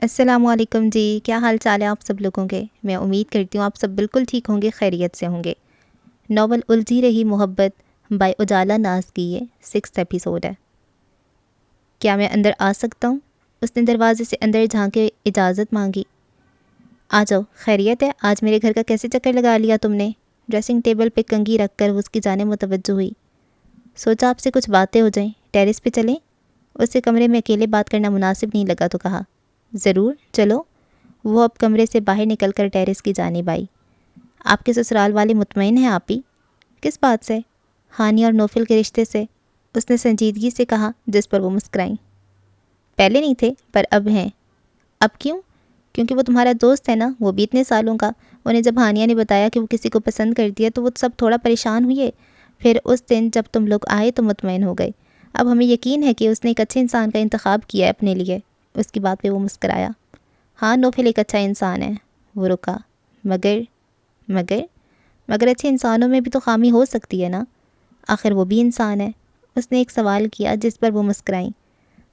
السلام علیکم جی، کیا حال چال ہے آپ سب لوگوں کے؟ میں امید کرتی ہوں آپ سب بالکل ٹھیک ہوں گے، خیریت سے ہوں گے۔ ناول الجھی رہی محبت بائی اجالا ناز کی یہ 6 ایپیسوڈ ہے۔ کیا میں اندر آ سکتا ہوں؟ اس نے دروازے سے اندر جھانک کے اجازت مانگی۔ آ جاؤ، خیریت ہے؟ آج میرے گھر کا کیسے چکر لگا لیا تم نے؟ ڈریسنگ ٹیبل پہ کنگھی رکھ کر وہ اس کی جانب متوجہ ہوئی۔ سوچا آپ سے کچھ باتیں ہو جائیں، ٹیرس پہ چلیں؟ اسے کمرے میں اکیلے بات کرنا مناسب نہیں لگا تو کہا ضرور چلو۔ وہ اب کمرے سے باہر نکل کر ٹیرس کی جانب آئی۔ آپ کے سسرال والے مطمئن ہیں آپ ہی؟ کس بات سے؟ ہانی اور نوفل کے رشتے سے، اس نے سنجیدگی سے کہا، جس پر وہ مسکرائیں۔ پہلے نہیں تھے پر اب ہیں۔ اب کیوں؟ کیونکہ وہ تمہارا دوست ہے نا، وہ بھی اتنے سالوں کا۔ انہیں جب ہانیہ نے بتایا کہ وہ کسی کو پسند کرتی ہے تو وہ سب تھوڑا پریشان ہوئے، پھر اس دن جب تم لوگ آئے تو مطمئن ہو گئے۔ اب ہمیں یقین ہے کہ اس نے ایک اچھے انسان کا انتخاب کیا ہے اپنے لیے۔ اس کی بات پہ وہ مسکرایا۔ ہاں نوفل ایک اچھا انسان ہے۔ وہ رکا۔ مگر مگر مگر اچھے انسانوں میں بھی تو خامی ہو سکتی ہے نا، آخر وہ بھی انسان ہے۔ اس نے ایک سوال کیا جس پر وہ مسکرائیں۔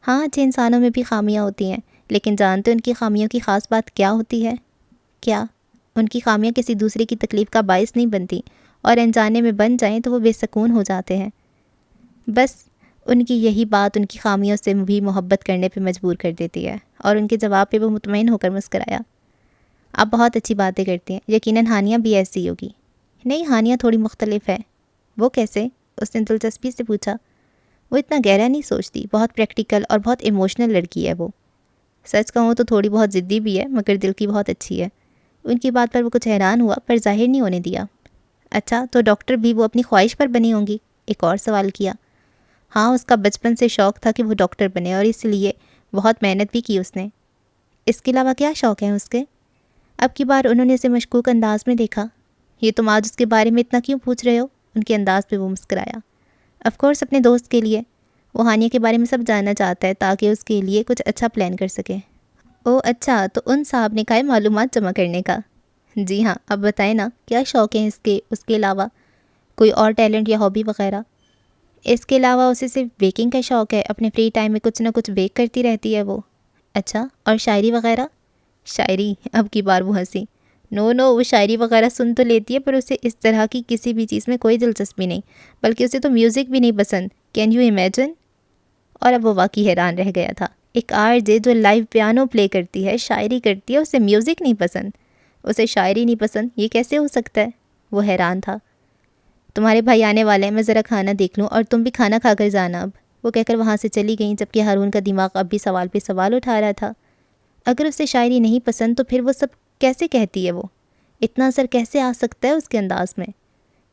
ہاں اچھے انسانوں میں بھی خامیاں ہوتی ہیں، لیکن جانتے ان کی خامیوں کی خاص بات کیا ہوتی ہے؟ کیا؟ ان کی خامیاں کسی دوسرے کی تکلیف کا باعث نہیں بنتی، اور انجانے میں بن جائیں تو وہ بے سکون ہو جاتے ہیں۔ بس ان کی یہی بات ان کی خامیوں سے بھی محبت کرنے پہ مجبور کر دیتی ہے۔ اور ان کے جواب پہ وہ مطمئن ہو کر مسکرایا۔ آپ بہت اچھی باتیں کرتی ہیں، یقیناً ہانیہ بھی ایسی ہوگی۔ نہیں، ہانیہ تھوڑی مختلف ہے۔ وہ کیسے؟ اس نے دلچسپی سے پوچھا۔ وہ اتنا گہرا نہیں سوچتی، بہت پریکٹیکل اور بہت ایموشنل لڑکی ہے وہ۔ سچ کہوں تو تھوڑی بہت ضدی بھی ہے، مگر دل کی بہت اچھی ہے۔ ان کی بات پر وہ کچھ حیران ہوا پر ظاہر نہیں ہونے دیا۔ اچھا تو ڈاکٹر بھی وہ اپنی خواہش پر بنی ہوں گی؟ ایک اور سوال کیا۔ ہاں اس کا بچپن سے شوق تھا کہ وہ ڈاکٹر بنے، اور اس لیے بہت محنت بھی کی اس نے۔ اس کے علاوہ کیا شوق ہیں اس کے؟ اب کی بار انہوں نے اسے مشکوک انداز میں دیکھا۔ یہ تم آج اس کے بارے میں اتنا کیوں پوچھ رہے ہو؟ ان کے انداز پہ وہ مسکرایا۔ آف کورس اپنے دوست کے لیے۔ وہ ہانیہ کے بارے میں سب جاننا چاہتا ہے تاکہ اس کے لیے کچھ اچھا پلان کر سکے۔ او اچھا، تو ان صاحب نے کہا ہے معلومات جمع کرنے کا؟ جی ہاں، اب بتائیں نا کیا شوق ہیں اس کے علاوہ کوئی اور ٹیلنٹ یا ہابی وغیرہ؟ اس کے علاوہ اسے صرف بیکنگ کا شوق ہے، اپنے فری ٹائم میں کچھ نہ کچھ بیک کرتی رہتی ہے وہ۔ اچھا، اور شاعری وغیرہ؟ شاعری؟ اب کی بار وہ ہنسی۔ نو نو، وہ شاعری وغیرہ سن تو لیتی ہے پر اسے اس طرح کی کسی بھی چیز میں کوئی دلچسپی نہیں، بلکہ اسے تو میوزک بھی نہیں پسند۔ Can you imagine? اور اب وہ واقعی حیران رہ گیا تھا۔ ایک آر جے جو لائیو پیانو پلے کرتی ہے، شاعری کرتی ہے، اسے میوزک نہیں پسند، اسے شاعری نہیں پسند، یہ کیسے ہو سکتا ہے؟ وہ حیران تھا۔ تمہارے بھائی آنے والے ہیں، میں ذرا کھانا دیکھ لوں، اور تم بھی کھانا کھا کر جانا اب، وہ کہہ کر وہاں سے چلی گئیں، جبکہ ہارون کا دماغ اب بھی سوال پہ سوال اٹھا رہا تھا۔ اگر اسے شاعری نہیں پسند تو پھر وہ سب کیسے کہتی ہے؟ وہ اتنا اثر کیسے آ سکتا ہے اس کے انداز میں؟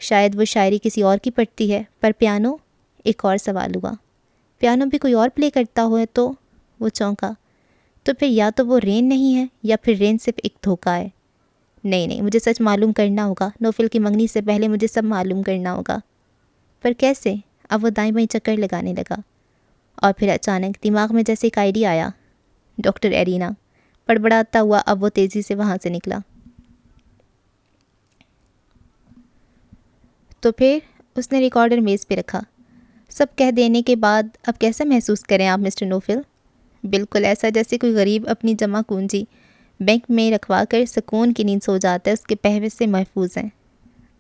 شاید وہ شاعری کسی اور کی پڑھتی ہے، پر پیانو؟ ایک اور سوال ہوا۔ پیانو بھی کوئی اور پلے کرتا ہو تو؟ وہ چونکا۔ تو پھر یا تو وہ رین نہیں ہے یا پھر رین صرف ایک دھوکہ ہے۔ نہیں، مجھے سچ معلوم کرنا ہوگا، نوفل کی منگنی سے پہلے مجھے سب معلوم کرنا ہوگا۔ پر کیسے؟ اب وہ دائیں بائیں چکر لگانے لگا، اور پھر اچانک دماغ میں جیسے ایک آئیڈیا آیا۔ ڈاکٹر ایرینا، بڑبڑاتا ہوا اب وہ تیزی سے وہاں سے نکلا۔ تو پھر اس نے ریکارڈر میز پہ رکھا۔ سب کہہ دینے کے بعد اب کیسا محسوس کریں آپ مسٹر نوفل؟ بالکل ایسا جیسے کوئی غریب اپنی جمع کنجی بینک میں رکھوا کر سکون کی نیند سو جاتا ہے، اس کے پہوے سے محفوظ ہیں۔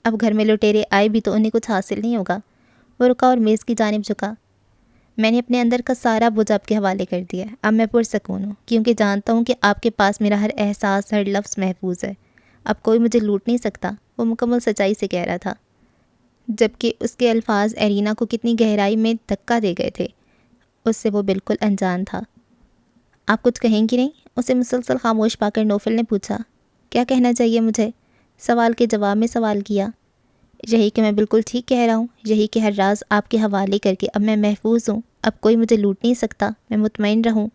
اب گھر میں لٹیرے آئے بھی تو انہیں کچھ حاصل نہیں ہوگا۔ وہ رکا اور میز کی جانب جھکا۔ میں نے اپنے اندر کا سارا بوجھ آپ کے حوالے کر دیا ہے، اب میں پرسکون ہوں، کیونکہ جانتا ہوں کہ آپ کے پاس میرا ہر احساس، ہر لفظ محفوظ ہے۔ اب کوئی مجھے لوٹ نہیں سکتا، وہ مکمل سچائی سے کہہ رہا تھا، جبکہ اس کے الفاظ ایرینا کو کتنی گہرائی میں دھکا دے گئے تھے۔ اس سے وہ بالکل انجان تھا۔ آپ کچھ کہیں گی نہیں؟ اسے مسلسل خاموش پا کر نوفل نے پوچھا۔ کیا کہنا چاہیے مجھے؟ سوال کے جواب میں سوال کیا۔ یہی کہ میں بالکل ٹھیک کہہ رہا ہوں، یہی کہ ہر راز آپ کے حوالے کر کے اب میں محفوظ ہوں، اب کوئی مجھے لوٹ نہیں سکتا، میں مطمئن رہوں۔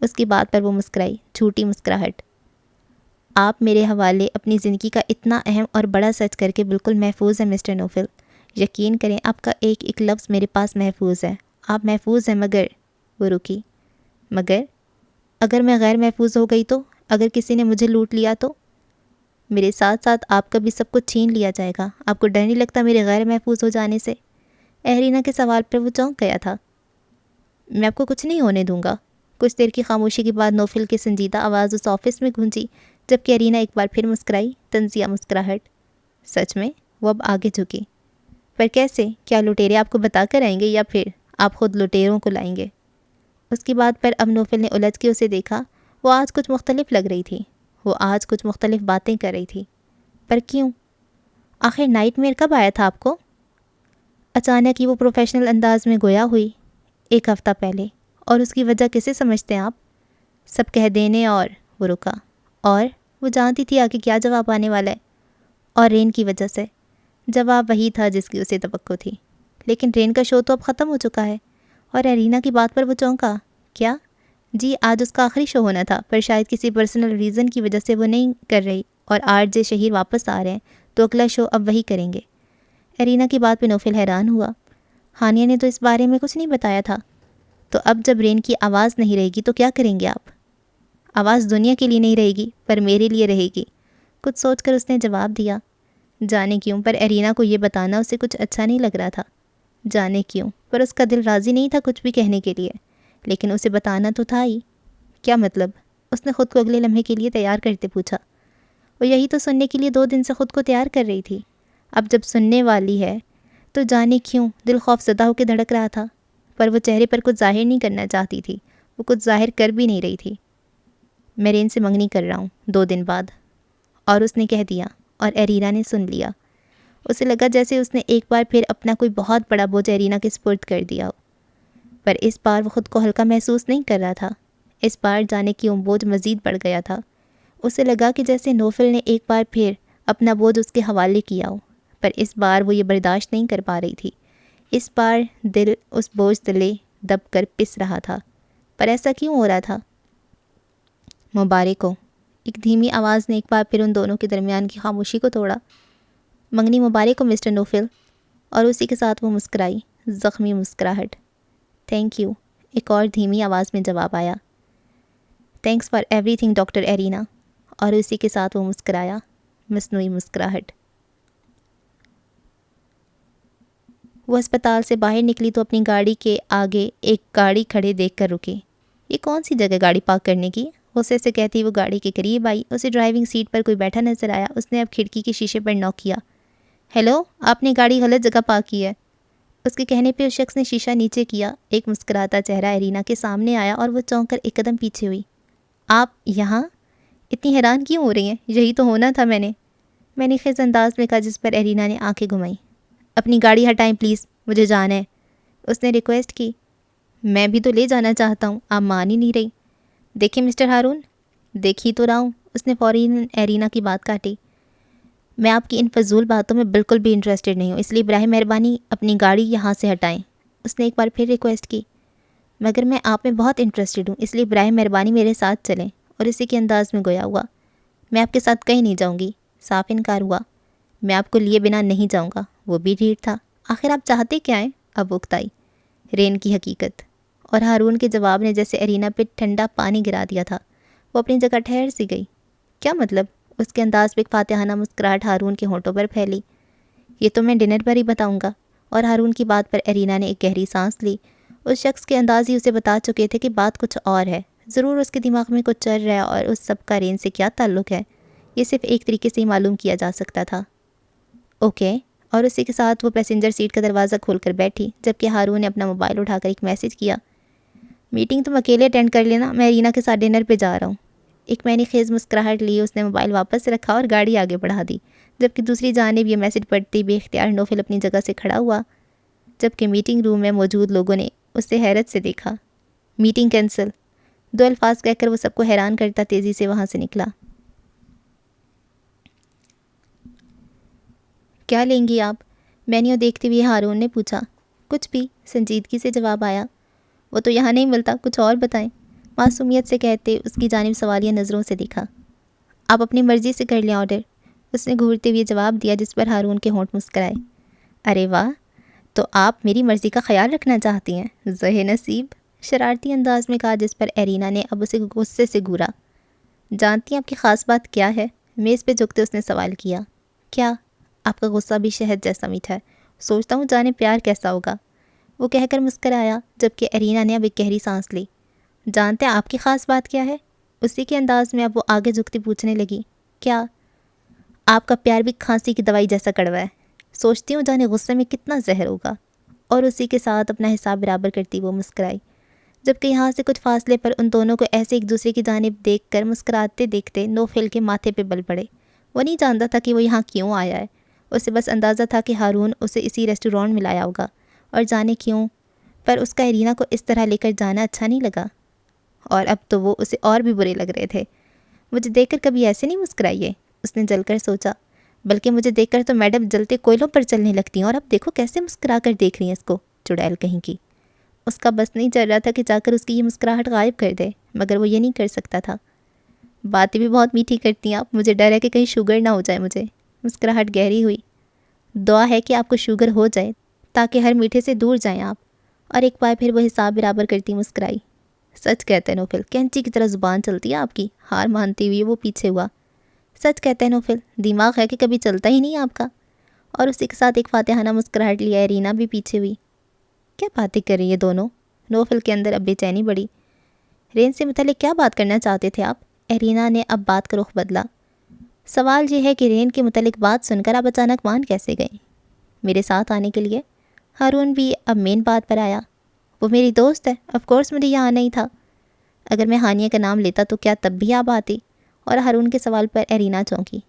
اس کی بات پر وہ مسکرائی، جھوٹی مسکراہٹ۔ آپ میرے حوالے اپنی زندگی کا اتنا اہم اور بڑا سچ کر کے بالکل محفوظ ہیں مسٹر نوفل۔ یقین کریں آپ کا ایک ایک لفظ میرے پاس محفوظ ہے، آپ محفوظ ہیں۔ مگر وہ رکی۔ مگر اگر میں غیر محفوظ ہو گئی تو؟ اگر کسی نے مجھے لوٹ لیا تو؟ میرے ساتھ ساتھ آپ کا بھی سب کچھ چھین لیا جائے گا، آپ کو ڈر نہیں لگتا میرے غیر محفوظ ہو جانے سے؟ ایرینا کے سوال پر وہ چونک گیا تھا۔ میں آپ کو کچھ نہیں ہونے دوں گا، کچھ دیر کی خاموشی کے بعد نوفل کی سنجیدہ آواز اس آفس میں گونجی، جبکہ ارینا ایک بار پھر مسکرائی، طنزیہ مسکراہٹ۔ سچ میں؟ وہ اب آگے جھکی۔ پر کیسے؟ کیا لٹیرے آپ کو بتا کر آئیں گے یا پھر آپ خود لٹیروں کو لائیں گے؟ اس کی بات پر اب نوفل نے الجھ کے اسے دیکھا۔ وہ آج کچھ مختلف لگ رہی تھی، وہ آج کچھ مختلف باتیں کر رہی تھی۔ پر کیوں؟ آخر نائٹ میئر کب آیا تھا آپ کو؟ اچانک ہی وہ پروفیشنل انداز میں گویا ہوئی۔ 1 ہفتہ پہلے۔ اور اس کی وجہ کسے سمجھتے ہیں آپ؟ سب کہہ دینے اور وہ رکا۔ اور وہ جانتی تھی آگے کیا جواب آنے والا ہے۔ اور رین کی وجہ سے۔ جواب وہی تھا جس کی اسے توقع تھی۔ لیکن رین کا شو تو اب ختم ہو چکا ہے۔ اور ارینا کی بات پر وہ چونکا۔ کیا؟ جی آج اس کا آخری شو ہونا تھا، پر شاید کسی پرسنل ریزن کی وجہ سے وہ نہیں کر رہی، اور آج جے شہیر واپس آ رہے ہیں تو اگلا شو اب وہی کریں گے۔ ارینا کی بات پہ نوفل حیران ہوا۔ ہانیہ نے تو اس بارے میں کچھ نہیں بتایا تھا۔ تو اب جب رین کی آواز نہیں رہے گی تو کیا کریں گے آپ؟ آواز دنیا کے لیے نہیں رہے گی، پر میرے لیے رہے گی، کچھ سوچ کر اس نے جواب دیا۔ جانے کیوں، پر ارینا کو یہ بتانا اسے کچھ اچھا نہیں لگ رہا تھا۔ جانے کیوں، پر اس کا دل راضی نہیں تھا کچھ بھی کہنے کے لیے، لیکن اسے بتانا تو تھا ہی۔ کیا مطلب؟ اس نے خود کو اگلے لمحے کے لیے تیار کرتے پوچھا۔ وہ یہی تو سننے کے لیے 2 دن سے خود کو تیار کر رہی تھی۔ اب جب سننے والی ہے تو جانے کیوں، دل خوف زدہ ہو کے دھڑک رہا تھا، پر وہ چہرے پر کچھ ظاہر نہیں کرنا چاہتی تھی، وہ کچھ ظاہر کر بھی نہیں رہی تھی۔ میں رین سے منگنی کر رہا ہوں 2 دن بعد، اور اس نے کہہ دیا، اور ارینا نے سن لیا۔ اسے لگا جیسے اس نے ایک بار پھر اپنا کوئی بہت بڑا بوجھ ارینا کے سپرد کر دیا ہو، پر اس بار وہ خود کو ہلکا محسوس نہیں کر رہا تھا۔ اس بار جانے کیوں بوجھ مزید بڑھ گیا تھا۔ اسے لگا کہ جیسے نوفل نے ایک بار پھر اپنا بوجھ اس کے حوالے کیا ہو، پر اس بار وہ یہ برداشت نہیں کر پا رہی تھی۔ اس بار دل اس بوجھ تلے دب کر پس رہا تھا۔ پر ایسا کیوں ہو رہا تھا؟ مبارک ہو، ایک دھیمی آواز نے ایک بار پھر ان دونوں کے درمیان کی خاموشی کو توڑا۔ منگنی مبارک ہو مسٹر نوفل، اور اسی کے ساتھ وہ مسکرائی، زخمی مسکراہٹ۔ تھینک یو، ایک اور دھیمی آواز میں جواب آیا۔ Thanks for everything doctor Irina, اور اسی کے ساتھ وہ مسکرایا، مصنوعی مسکراہٹ۔ وہ اسپتال سے باہر نکلی تو اپنی گاڑی کے آگے ایک گاڑی کھڑے دیکھ کر رکی۔ یہ کون سی جگہ گاڑی پارک کرنے کی؟ غصے سے کہتی وہ گاڑی کے قریب آئی۔ اسے ڈرائیونگ سیٹ پر کوئی بیٹھا نظر آیا۔ اس نے اب کھڑکی کے شیشے پر نوک کیا۔ ہیلو، آپ نے گاڑی غلط جگہ پارک کی ہے۔ اس کے کہنے پہ اس شخص نے شیشہ نیچے کیا۔ ایک مسکراتا چہرہ ارینا کے سامنے آیا اور وہ چونک کر ایک قدم پیچھے ہوئی۔ آپ یہاں؟ اتنی حیران کیوں ہو رہی ہیں؟ یہی تو ہونا تھا۔ میں نے خز انداز میں کہا، جس پر ارینا نے آنکھیں گھمائیں۔ اپنی گاڑی ہٹائیں پلیز، مجھے جانا ہے، اس نے ریکویسٹ کی۔ میں بھی تو لے جانا چاہتا ہوں، آپ مان ہی نہیں رہی۔ دیکھیں مسٹر ہارون، دیکھ ہی تو رہا ہوں، اس نے فوراً ارینا کی بات کاٹی۔ میں آپ کی ان فضول باتوں میں بالکل بھی انٹرسٹڈ نہیں ہوں، اس لیے براہ مہربانی اپنی گاڑی یہاں سے ہٹائیں، اس نے ایک بار پھر ریکویسٹ کی۔ مگر میں آپ میں بہت انٹرسٹڈ ہوں، اس لیے براہ مہربانی میرے ساتھ چلیں، اور اسی کے انداز میں گویا ہوا۔ میں آپ کے ساتھ کہیں نہیں جاؤں گی، صاف انکار ہوا۔ میں آپ کو لیے بنا نہیں جاؤں گا، وہ بھی ڈھیٹ تھا۔ آخر آپ چاہتے کیا ہیں؟ اب اکتائی رین کی حقیقت، اور ہارون کے جواب نے جیسے ارینا پہ ٹھنڈا پانی گرا دیا تھا۔ وہ اپنی جگہ ٹھہر سی گئی۔ کیا مطلب؟ اس کے انداز پہ ایک فاتحانہ مسکراہٹ ہارون کے ہونٹوں پر پھیلی۔ یہ تو میں ڈنر پر ہی بتاؤں گا، اور ہارون کی بات پر ارینا نے ایک گہری سانس لی۔ اس شخص کے انداز ہی اسے بتا چکے تھے کہ بات کچھ اور ہے، ضرور اس کے دماغ میں کچھ چل رہا ہے، اور اس سب کا رین سے کیا تعلق ہے، یہ صرف ایک طریقے سے ہی معلوم کیا جا سکتا تھا۔ اوکے، اور اسی کے ساتھ وہ پیسنجر سیٹ کا دروازہ کھول کر بیٹھی، جبکہ ہارون نے اپنا موبائل اٹھا کر ایک میسج کیا۔ میٹنگ تم اکیلے اٹینڈ کر لینا، میں ارینا کے ساتھ ڈنر پہ جا رہا ہوں۔ ایک معنی خیز مسکراہٹ لی اس نے موبائل واپس رکھا اور گاڑی آگے بڑھا دی، جبکہ دوسری جانب یہ میسج پڑھتے بے اختیار نوفل اپنی جگہ سے کھڑا ہوا، جبکہ میٹنگ روم میں موجود لوگوں نے اسے حیرت سے دیکھا۔ میٹنگ کینسل، 2 الفاظ کہہ کر وہ سب کو حیران کرتا تیزی سے وہاں سے نکلا۔ کیا لیں گی آپ؟ مینیو دیکھتے ہوئے ہارون نے پوچھا۔ کچھ بھی، سنجیدگی سے جواب آیا۔ وہ تو یہاں نہیں ملتا، کچھ اور بتائیں، معصومیت سے کہتے اس کی جانب سوالیہ نظروں سے دیکھا۔ آپ اپنی مرضی سے کر لیں آرڈر، اس نے گھورتے ہوئے جواب دیا، جس پر ہارون کے ہونٹ مسکرائے۔ ارے واہ، تو آپ میری مرضی کا خیال رکھنا چاہتی ہیں، ذہ نصیب، شرارتی انداز میں کہا، جس پر ارینا نے اب اسے غصے سے گھورا۔ جانتی ہیں آپ کی خاص بات کیا ہے؟ میز پہ جھکتے اس نے سوال کیا۔ کیا؟ آپ کا غصہ بھی شہد جیسا میٹھا ہے، سوچتا ہوں جانے پیار کیسا ہوگا، وہ کہہ کر مسکرایا، جبکہ ارینا نے اب ایک گہری سانس لی۔ جانتے ہیں آپ کی خاص بات کیا ہے؟ اسی کے انداز میں اب وہ آگے جھکتی پوچھنے لگی۔ کیا؟ آپ کا پیار بھی کھانسی کی دوائی جیسا کڑوا ہے، سوچتی ہوں جانے غصے میں کتنا زہر ہوگا۔ اور اسی کے ساتھ اپنا حساب برابر کرتی وہ مسکرائی، جبکہ یہاں سے کچھ فاصلے پر ان دونوں کو ایسے ایک دوسرے کی جانب دیکھ کر مسکراتے دیکھتے نوفل کے ماتھے پہ بل پڑے۔ وہ نہیں جانتا تھا کہ وہ یہاں کیوں آیا ہے، اسے بس اندازہ تھا کہ ہارون اسے اسی ریسٹورانٹ میں لایا ہوگا، اور جانے کیوں، پر اس کا ارینا کو اس طرح لے کر جانا اچھا نہیں لگا، اور اب تو وہ اسے اور بھی برے لگ رہے تھے۔ مجھے دیکھ کر کبھی ایسے نہیں مسکرائیے، اس نے جل کر سوچا، بلکہ مجھے دیکھ کر تو میڈم جلتے کوئلوں پر چلنے لگتی ہیں، اور اب دیکھو کیسے مسکرا کر دیکھ رہی ہیں اس کو، چڑیل کہیں کی۔ اس کا بس نہیں چل رہا تھا کہ جا کر اس کی یہ مسکراہٹ غائب کر دے، مگر وہ یہ نہیں کر سکتا تھا۔ باتیں بھی بہت میٹھی کرتی ہیں آپ، مجھے ڈر ہے کہ کہیں شوگر نہ ہو جائے مجھے۔ مسکراہٹ گہری ہوئی۔ دعا ہے کہ آپ کو شوگر ہو جائے تاکہ ہر میٹھے سے دور جائیں آپ، اور ایک بار پھر وہ حساب برابر کرتی مسکرائی۔ سچ کہتے ہیں نوفل، کینچی کی طرح زبان چلتی ہے آپ کی، ہار مانتی ہوئی وہ پیچھے ہوا۔ سچ کہتے ہیں نوفل، دماغ ہے کہ کبھی چلتا ہی نہیں آپ کا، اور اسی کے ساتھ ایک فاتحانہ مسکراہٹ لیا ارینا بھی پیچھے ہوئی۔ کیا باتیں کر رہی ہیں دونوں؟ نوفل کے اندر اب بے چینی بڑھی۔ رین سے متعلق کیا بات کرنا چاہتے تھے آپ؟ ارینا نے اب بات کا رخ بدلا۔ سوال یہ ہے کہ رین کے متعلق بات سن کر آپ اچانک مان کیسے گئیں؟ میرے ساتھ آنے کے لیے؟ ہارون بھی اب مین بات پر آیا۔ وہ میری دوست ہے، آف کورس مجھے یہاں آنا ہی تھا۔ اگر میں ہانیہ کا نام لیتا تو کیا تب بھی آپ آتی؟ اور ہارون کے سوال پر ارینا چونکی۔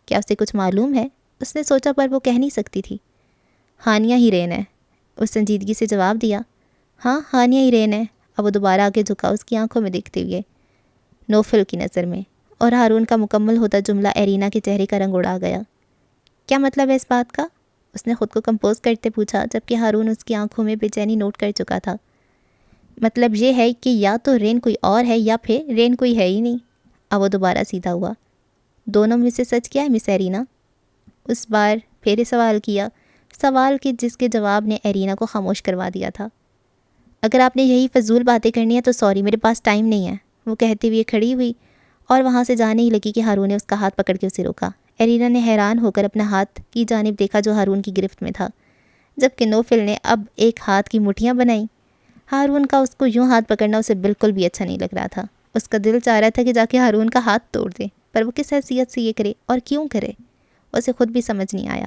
کیا اسے کچھ معلوم ہے؟ اس نے سوچا، پر وہ کہہ نہیں سکتی تھی۔ ہانیہ ہی رین ہے، اس سنجیدگی سے جواب دیا۔ ہاں ہانیہ ہی رین ہے۔ اب وہ دوبارہ آگے جھکا، اس کی آنکھوں میں دیکھتے ہوئے، نوفل کی نظر میں، اور ہارون کا مکمل ہوتا جملہ ارینا کے چہرے کا رنگ اڑا گیا۔ کیا مطلب ہے اس بات کا؟ اس نے خود کو کمپوز کرتے پوچھا، جبکہ ہارون اس کی آنکھوں میں بے چینی نوٹ کر چکا تھا۔ مطلب یہ ہے کہ یا تو رین کوئی اور ہے یا پھر رین کوئی ہے ہی نہیں۔ اب وہ دوبارہ سیدھا ہوا۔ دونوں میں سے سچ کیا ہے مس ارینا؟ اس بار پھر سوال کیا، سوال کہ جس کے جواب نے ارینا کو خاموش کروا دیا تھا۔ اگر آپ نے یہی فضول باتیں کرنی ہیں تو سوری، میرے پاس ٹائم نہیں ہے، وہ کہتے ہوئے کھڑی ہوئی اور وہاں سے جانے ہی لگی کہ ہارون نے اس کا ہاتھ پکڑ کے اسے روکا۔ ارینا نے حیران ہو کر اپنا ہاتھ کی جانب دیکھا جو ہارون کی گرفت میں تھا، جبکہ نوفل نے اب ایک ہاتھ کی مٹھیاں بنائیں۔ ہارون کا اس کو یوں ہاتھ پکڑنا اسے بالکل بھی اچھا نہیں لگ رہا تھا۔ اس کا دل چاہ رہا تھا کہ جا کے ہارون کا ہاتھ توڑ دے، پر وہ کس حیثیت سے یہ کرے اور کیوں کرے، اسے خود بھی سمجھ نہیں آیا۔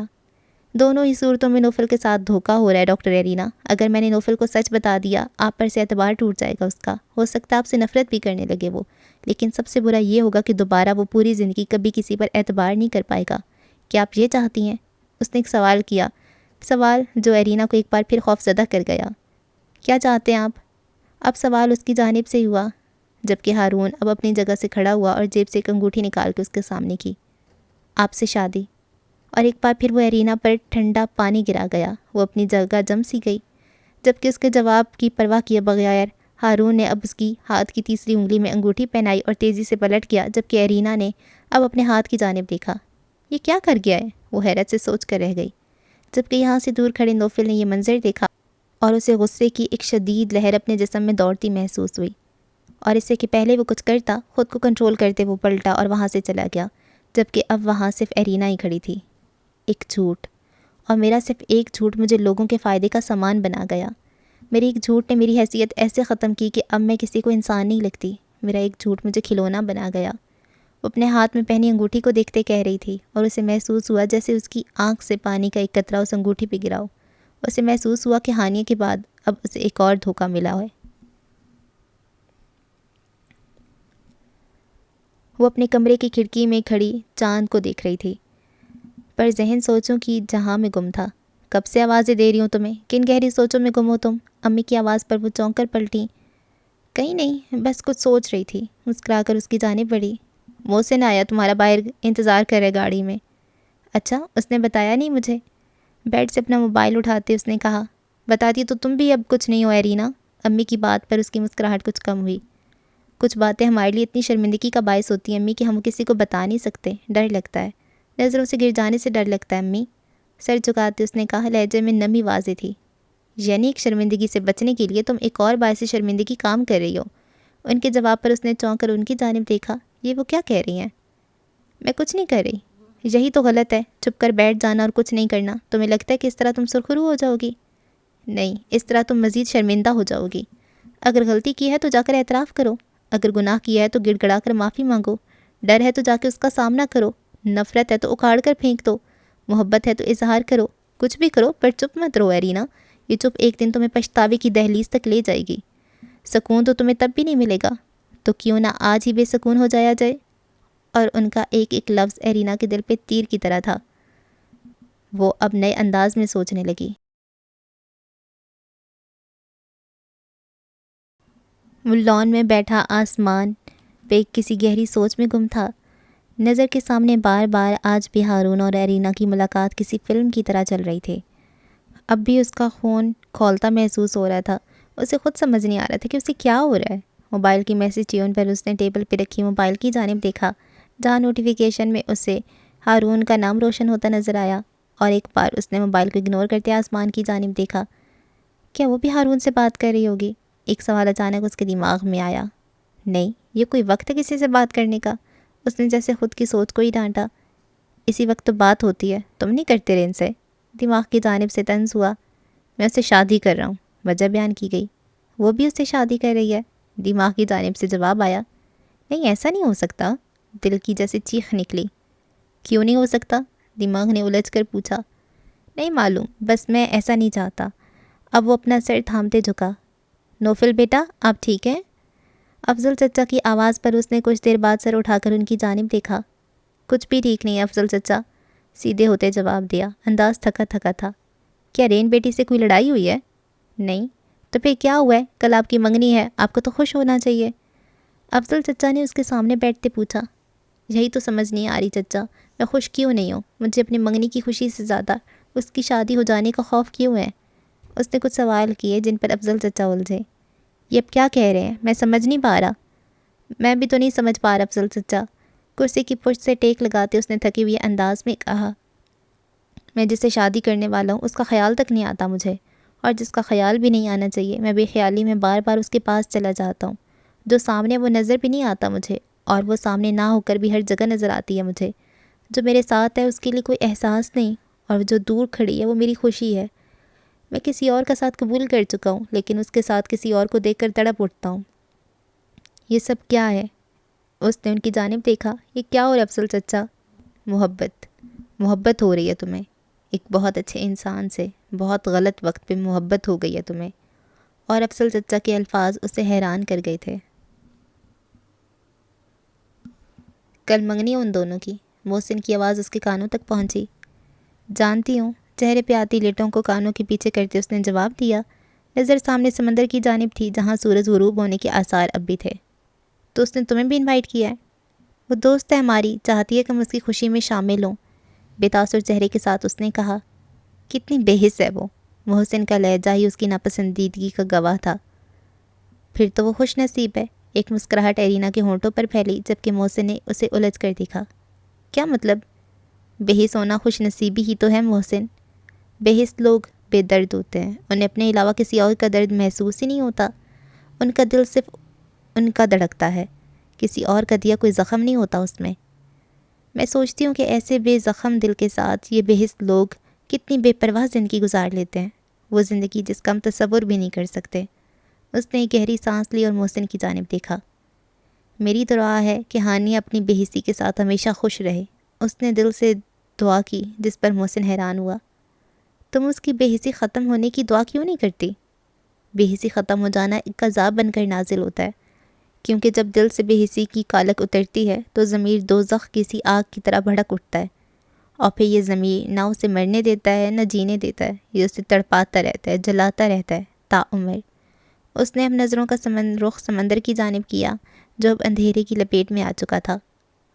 دونوں ہی صورتوں میں نوفل کے ساتھ دھوکا ہو رہا ہے ڈاکٹر ارینا۔ اگر میں نے نوفل کو سچ بتا دیا، آپ پر سے اعتبار ٹوٹ جائے گا اس کا، ہو سکتا ہے آپ سے نفرت بھی کرنے لگے وہ، لیکن سب سے برا یہ ہوگا کہ دوبارہ وہ پوری زندگی کبھی کسی پر اعتبار نہیں کر پائے گا۔ کیا آپ یہ چاہتی ہیں؟ اس نے ایک سوال کیا، سوال جو ارینا کو ایک بار پھر خوف زدہ کر گیا۔ کیا چاہتے ہیں آپ؟ اب سوال اس کی جانب سے ہوا، جبکہ ہارون اب اپنی جگہ سے کھڑا ہوا اور جیب سے ایک انگوٹھی نکال کے اس کے سامنے کی۔ آپ سے شادی۔ اور ایک بار پھر وہ ارینا پر ٹھنڈا پانی گرا گیا۔ وہ اپنی جگہ جم سی گئی، جبکہ اس کے جواب کی پرواہ کیے بغیر ہارون نے اب اس کی ہاتھ کی تیسری انگلی میں انگوٹھی پہنائی اور تیزی سے پلٹ گیا، جبکہ ارینا نے اب اپنے ہاتھ کی جانب دیکھا۔ یہ کیا کر گیا ہے؟ وہ حیرت سے سوچ کر رہ گئی، جبکہ یہاں سے دور کھڑے نوفل نے یہ منظر دیکھا اور اسے غصے کی ایک شدید لہر اپنے جسم میں دوڑتی محسوس ہوئی، اور اس سے کہ پہلے وہ کچھ کرتا، خود کو کنٹرول کرتے وہ پلٹا اور وہاں سے چلا گیا، جبکہ اب وہاں صرف ارینا ہی کھڑی تھی۔ ایک جھوٹ، اور میرا صرف ایک جھوٹ مجھے لوگوں کے فائدے کا سامان بنا گیا۔ میری ایک جھوٹ نے میری حیثیت ایسے ختم کی کہ اب میں کسی کو انسان نہیں لگتی۔ میرا ایک جھوٹ مجھے کھلونا بنا گیا۔ وہ اپنے ہاتھ میں پہنی انگوٹھی کو دیکھتے کہہ رہی تھی، اور اسے محسوس ہوا جیسے اس کی آنکھ سے پانی کا ایک قطرہ اس انگوٹھی پہ گرا ہو۔ اسے محسوس ہوا کہ ہانیہ کے بعد اب اسے ایک اور دھوکہ ملا ہے۔ وہ اپنے کمرے کی کھڑکی میں کھڑی چاند کو دیکھ رہی تھی، پر ذہن سوچوں کی جہاں میں گم تھا۔ کب سے آوازیں دے رہی ہوں تمہیں؟ کن گہری سوچوں میں گم ہو تم؟ امی کی آواز پر وہ چونک کر پلٹیں۔ کہیں نہیں، بس کچھ سوچ رہی تھی، مسکرا کر اس کی جانب بڑھی۔ محسن آیا تمہارا، باہر انتظار کر رہے گاڑی میں۔ اچھا، اس نے بتایا نہیں مجھے؟ بیڈ سے اپنا موبائل اٹھاتے اس نے کہا۔ بتاتی تو تم بھی اب کچھ نہیں ہو ارینا۔ امی کی بات پر اس کی مسکراہٹ کچھ کم ہوئی۔ کچھ باتیں ہمارے لیے اتنی شرمندگی کا باعث ہوتی ہیں امی کہ ہم کسی کو بتا نہیں سکتے، ڈر لگتا ہے، نظروں سے گر جانے سے ڈر لگتا ہے امی۔ سر جھکاتے اس نے کہا، لہجے میں نمی واضح تھی۔ یعنی ایک شرمندگی سے بچنے کے لیے تم ایک اور باعث شرمندگی کام کر رہی ہو؟ ان کے جواب پر اس نے چونک کر ان کی جانب دیکھا۔ یہ وہ کیا کہہ رہی ہیں؟ میں کچھ نہیں کر رہی۔ یہی تو غلط ہے، چپ کر بیٹھ جانا اور کچھ نہیں کرنا۔ تمہیں لگتا ہے کہ اس طرح تم سرخرو ہو جاؤ گی؟ نہیں، اس طرح تم مزید شرمندہ ہو جاؤ گی۔ اگر غلطی کی ہے تو جا کر اعتراف کرو، اگر گناہ کیا ہے تو گڑ گڑا کر معافی مانگو، ڈر ہے تو جا کے اس کا سامنا کرو، نفرت ہے تو اکھاڑ کر پھینک دو، محبت ہے تو اظہار کرو، کچھ بھی کرو پر چپ مت رہو ایرینا، یہ چپ ایک دن تمہیں پچھتاوے کی دہلیز تک لے جائے گی، سکون تو تمہیں تب بھی نہیں ملے گا، تو کیوں نہ آج ہی بے سکون ہو جایا جائے۔ اور ان کا ایک ایک لفظ ایرینا کے دل پہ تیر کی طرح تھا۔ وہ اب نئے انداز میں سوچنے لگی۔ وہ لان میں بیٹھا آسمان پہ کسی گہری سوچ میں گم تھا۔ نظر کے سامنے بار بار آج بھی ہارون اور ایرینا کی ملاقات کسی فلم کی طرح چل رہی تھی۔ اب بھی اس کا خون کھولتا محسوس ہو رہا تھا۔ اسے خود سمجھ نہیں آ رہا تھا کہ اسے کیا ہو رہا ہے۔ موبائل کی میسیج ٹیون پر اس نے ٹیبل پہ رکھی موبائل کی جانب دیکھا، جہاں نوٹیفیکیشن میں اسے ہارون کا نام روشن ہوتا نظر آیا، اور ایک بار اس نے موبائل کو اگنور کرتے آسمان کی جانب دیکھا۔ کیا وہ بھی ہارون سے بات کر رہی ہوگی؟ ایک سوال اچانک اس کے دماغ میں آیا۔ نہیں، یہ کوئی وقت ہے کسی سے بات کرنے کا؟ اس نے جیسے خود کی سوچ کو ہی ڈانٹا۔ اسی وقت تو بات ہوتی ہے، تم نہیں کرتے رہے ان سے؟ دماغ کی جانب سے طنز ہوا۔ میں اس سے شادی کر رہا ہوں، وجہ بیان کی گئی۔ وہ بھی اس سے شادی کر رہی ہے، دماغ کی جانب سے جواب آیا۔ نہیں، ایسا نہیں ہو سکتا، دل کی جیسے چیخ نکلی۔ کیوں نہیں ہو سکتا؟ دماغ نے الجھ کر پوچھا۔ نہیں معلوم، بس میں ایسا نہیں چاہتا۔ اب وہ اپنا سر تھامتے جھکا۔ نوفل بیٹا، آپ ٹھیک ہیں؟ افضل چچا کی آواز پر اس نے کچھ دیر بعد سر اٹھا کر ان کی جانب دیکھا۔ کچھ بھی ٹھیک نہیں ہے افضل چچا، سیدھے ہوتے جواب دیا، انداز تھکا تھکا تھا۔ کیا رین بیٹی سے کوئی لڑائی ہوئی ہے؟ نہیں۔ تو پھر کیا ہوا ہے؟ کل آپ کی منگنی ہے، آپ کو تو خوش ہونا چاہیے۔ افضل چچا نے اس کے سامنے بیٹھتے پوچھا۔ یہی تو سمجھ نہیں آ رہی چچا، میں خوش کیوں نہیں ہوں؟ مجھے اپنی منگنی کی خوشی سے زیادہ اس کی شادی ہو جانے کا خوف کیوں ہے؟ اس نے کچھ سوال کیے جن پر افضل چچا الجھے۔ یہ اب کیا کہہ رہے ہیں؟ میں سمجھ نہیں پا رہا۔ میں بھی تو نہیں سمجھ پا رہا افضل چچا، کرسی کی پشت سے ٹیک لگاتے اس نے تھکی ہوئی انداز میں کہا۔ میں جس سے شادی کرنے والا ہوں اس کا خیال تک نہیں آتا مجھے، اور جس کا خیال بھی نہیں آنا چاہیے، میں بے خیالی میں بار بار اس کے پاس چلا جاتا ہوں۔ جو سامنے وہ نظر بھی نہیں آتا مجھے، اور وہ سامنے نہ ہو کر بھی ہر جگہ نظر آتی ہے مجھے۔ جو میرے ساتھ ہے اس کے لیے کوئی احساس نہیں، اور جو دور کھڑی ہے وہ میری خوشی ہے۔ میں کسی اور کا ساتھ قبول کر چکا ہوں، لیکن اس کے ساتھ کسی اور کو دیکھ کر تڑپ اٹھتا ہوں۔ یہ سب کیا ہے؟ اس نے ان کی جانب دیکھا۔ یہ کیا ہو رہا ہے افضل چچا؟ محبت، محبت ہو رہی ہے تمہیں، ایک بہت اچھے انسان سے بہت غلط وقت پہ محبت ہو گئی ہے تمہیں۔ اور افضل چچا کے الفاظ اسے حیران کر گئے تھے۔ کل منگنی ہے ان دونوں کی، محسن کی آواز اس کے کانوں تک پہنچی۔ جانتی ہوں، چہرے پہ آتی لیٹوں کو کانوں کے پیچھے کرتے اس نے جواب دیا۔ نظر سامنے سمندر کی جانب تھی، جہاں سورج غروب ہونے کے آثار اب بھی تھے۔ تو اس نے تمہیں بھی انوائٹ کیا ہے؟ وہ دوست ہے ہماری، چاہتی ہے کہ ہم اس کی خوشی میں شامل ہوں، بے تاثر چہرے کے ساتھ اس نے کہا۔ کتنی بے حس ہے وہ، محسن کا لہجہ ہی اس کی ناپسندیدگی کا گواہ تھا۔ پھر تو وہ خوش نصیب ہے، ایک مسکراہٹ ایرینا کے ہونٹوں پر پھیلی، جبکہ محسن نے اسے الجھ کر دیکھا۔ کیا مطلب؟ بے حس ہونا خوش نصیبی ہی تو ہے محسن۔ بے حس لوگ بے درد ہوتے ہیں، انہیں اپنے علاوہ کسی اور کا درد محسوس ہی نہیں ہوتا، ان کا دل صرف ان کا دھڑکتا ہے، کسی اور کا دیا کوئی زخم نہیں ہوتا اس میں۔ میں سوچتی ہوں کہ ایسے بے زخم دل کے ساتھ یہ بے حس لوگ کتنی بے پرواہ زندگی گزار لیتے ہیں، وہ زندگی جس کا ہم تصور بھی نہیں کر سکتے۔ اس نے ایک گہری سانس لی اور محسن کی جانب دیکھا۔ میری دعا ہے کہ ہانیہ اپنی بے حسی کے ساتھ ہمیشہ خوش رہے، اس نے دل سے دعا کی، جس پر محسن حیران ہوا۔ تم اس کی بے حسی ختم ہونے کی دعا کیوں نہیں کرتی؟ بے حسی ختم ہو جانا ایک عذاب بن کر نازل ہوتا ہے، کیونکہ جب دل سے بے حسی کی کالک اترتی ہے تو ضمیر دوزخ کسی آگ کی طرح بھڑک اٹھتا ہے، اور پھر یہ ضمیر نہ اسے مرنے دیتا ہے نہ جینے دیتا ہے، یہ اسے تڑپاتا رہتا ہے، جلاتا رہتا ہے تا عمر۔ اس نے اب نظروں کا رخ سمندر کی جانب کیا، جو اب اندھیرے کی لپیٹ میں آ چکا تھا۔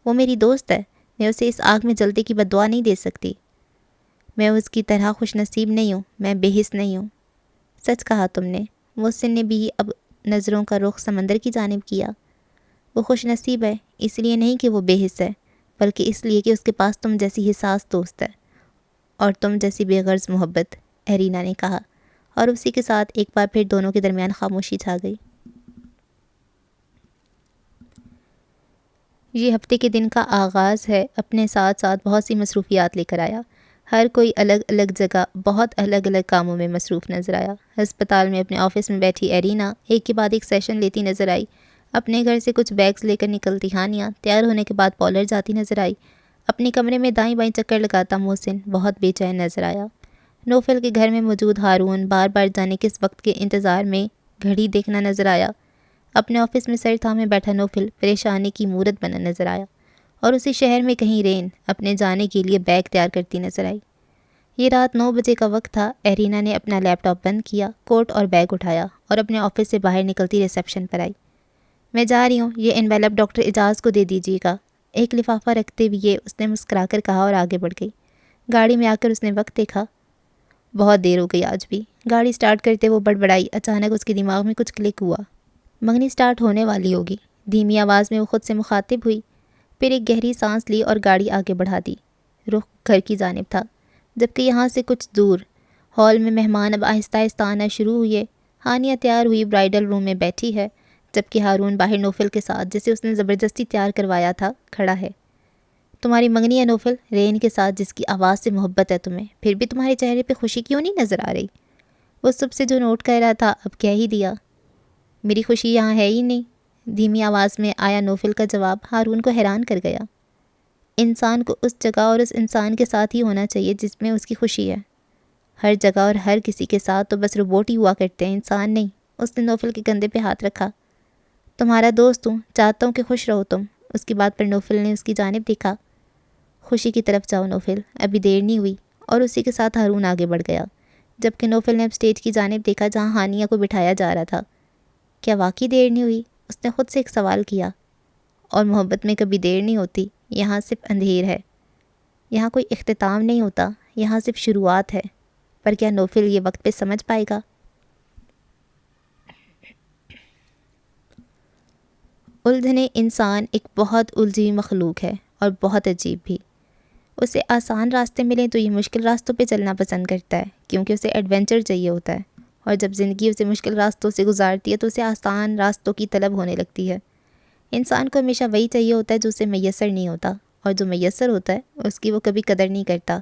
وہ میری دوست ہے، میں اسے اس آگ میں جلنے کی بد دعا نہیں دے سکتی۔ میں اس کی طرح خوش نصیب نہیں ہوں، میں بے حس نہیں ہوں۔ سچ کہا تم نے۔ محسن نے بھی اب نظروں کا رخ سمندر کی جانب کیا۔ وہ خوش نصیب ہے، اس لیے نہیں کہ وہ بے حس ہے، بلکہ اس لیے کہ اس کے پاس تم جیسی حساس دوست ہے، اور تم جیسی بے غرض محبت، ایرینا نے کہا، اور اسی کے ساتھ ایک بار پھر دونوں کے درمیان خاموشی چھا گئی۔ یہ ہفتے کے دن کا آغاز ہے، اپنے ساتھ ساتھ بہت سی مصروفیات لے کر آیا۔ ہر کوئی الگ الگ جگہ بہت الگ الگ کاموں میں مصروف نظر آیا۔ ہسپتال میں اپنے آفس میں بیٹھی ایرینا ایک کے بعد ایک سیشن لیتی نظر آئی۔ اپنے گھر سے کچھ بیگز لے کر نکلتی ہانیہ تیار ہونے کے بعد پارلر جاتی نظر آئی۔ اپنے کمرے میں دائیں بائیں چکر لگاتا محسن بہت بے چین نظر آیا۔ نوفل کے گھر میں موجود ہارون بار بار جانے کس وقت کے انتظار میں گھڑی دیکھنا نظر آیا۔ اپنے آفس میں سر تھامے بیٹھا نوفل پریشانی کی مورت بنا نظر آیا، اور اسی شہر میں کہیں رین اپنے جانے کے لیے بیگ تیار کرتی نظر آئی۔ یہ رات 9 بجے کا وقت تھا۔ ایرینا نے اپنا لیپ ٹاپ بند کیا، کوٹ اور بیگ اٹھایا اور اپنے آفس سے باہر نکلتی ریسیپشن پر آئی۔ میں جا رہی ہوں، یہ انویلپ ڈاکٹر اعجاز کو دے دیجیے گا۔ ایک لفافہ رکھتے ہوئے اس نے مسکرا کر کہا اور آگے بڑھ گئی۔ گاڑی میں آ کر اس نے وقت دیکھا، بہت دیر ہو گئی آج بھی۔ گاڑی سٹارٹ کرتے وہ بڑبڑائی، اچانک اس کے دماغ میں کچھ کلک ہوا۔ منگنی سٹارٹ ہونے والی ہوگی۔ دھیمی آواز میں وہ خود سے مخاطب ہوئی، پھر ایک گہری سانس لی اور گاڑی آگے بڑھا دی۔ رخ گھر کی جانب تھا، جبکہ یہاں سے کچھ دور ہال میں مہمان اب آہستہ آہستہ آنا شروع ہوئے۔ ہانیہ تیار ہوئی برائیڈل روم میں بیٹھی ہے، جبکہ ہارون باہر نوفل کے ساتھ، جسے اس نے زبردستی تیار کروایا تھا، کھڑا ہے۔ تمہاری منگنی ہے نوفل، رین کے ساتھ جس کی آواز سے محبت ہے تمہیں، پھر بھی تمہارے چہرے پہ خوشی کیوں نہیں نظر آ رہی؟ وہ صبح سے جو نوٹ کر رہا تھا اب کہہ ہی دیا۔ میری خوشی یہاں ہے ہی نہیں، دھیمی آواز میں آیا نوفل کا جواب۔ ہارون کو حیران کر گیا۔ انسان کو اس جگہ اور اس انسان کے ساتھ ہی ہونا چاہیے جس میں اس کی خوشی ہے۔ ہر جگہ اور ہر کسی کے ساتھ تو بس روبوٹ ہی ہوا کرتے ہیں، انسان نہیں۔ اس نے نوفل کے کندھے پہ ہاتھ رکھا۔ تمہارا دوست ہوں، چاہتا ہوں کہ خوش رہو تم۔ اس کی بات پر نوفل نے اس کی جانب دیکھا۔ خوشی کی طرف جاؤ نوفل، ابھی دیر نہیں ہوئی۔ اور اسی کے ساتھ ہارون آگے بڑھ گیا، جبکہ نوفل نے اب اسٹیج کی جانب دیکھا جہاں ہانیہ کو بٹھایا جا رہا تھا۔ کیا واقعی دیر نہیں ہوئی؟ اس نے خود سے ایک سوال کیا۔ اور محبت میں کبھی دیر نہیں ہوتی، یہاں صرف اندھیر ہے، یہاں کوئی اختتام نہیں ہوتا، یہاں صرف شروعات ہے۔ پر کیا نوفل یہ وقت پہ سمجھ پائے گا؟ الجھنے انسان ایک بہت الجھی ہوئی مخلوق ہے اور بہت عجیب بھی۔ اسے آسان راستے ملیں تو یہ مشکل راستوں پہ چلنا پسند کرتا ہے، کیونکہ اسے ایڈونچر چاہیے ہوتا ہے، اور جب زندگی اسے مشکل راستوں سے گزارتی ہے تو اسے آسان راستوں کی طلب ہونے لگتی ہے۔ انسان کو ہمیشہ وہی چاہیے ہوتا ہے جو اسے میسر نہیں ہوتا، اور جو میسر ہوتا ہے اس کی وہ کبھی قدر نہیں کرتا،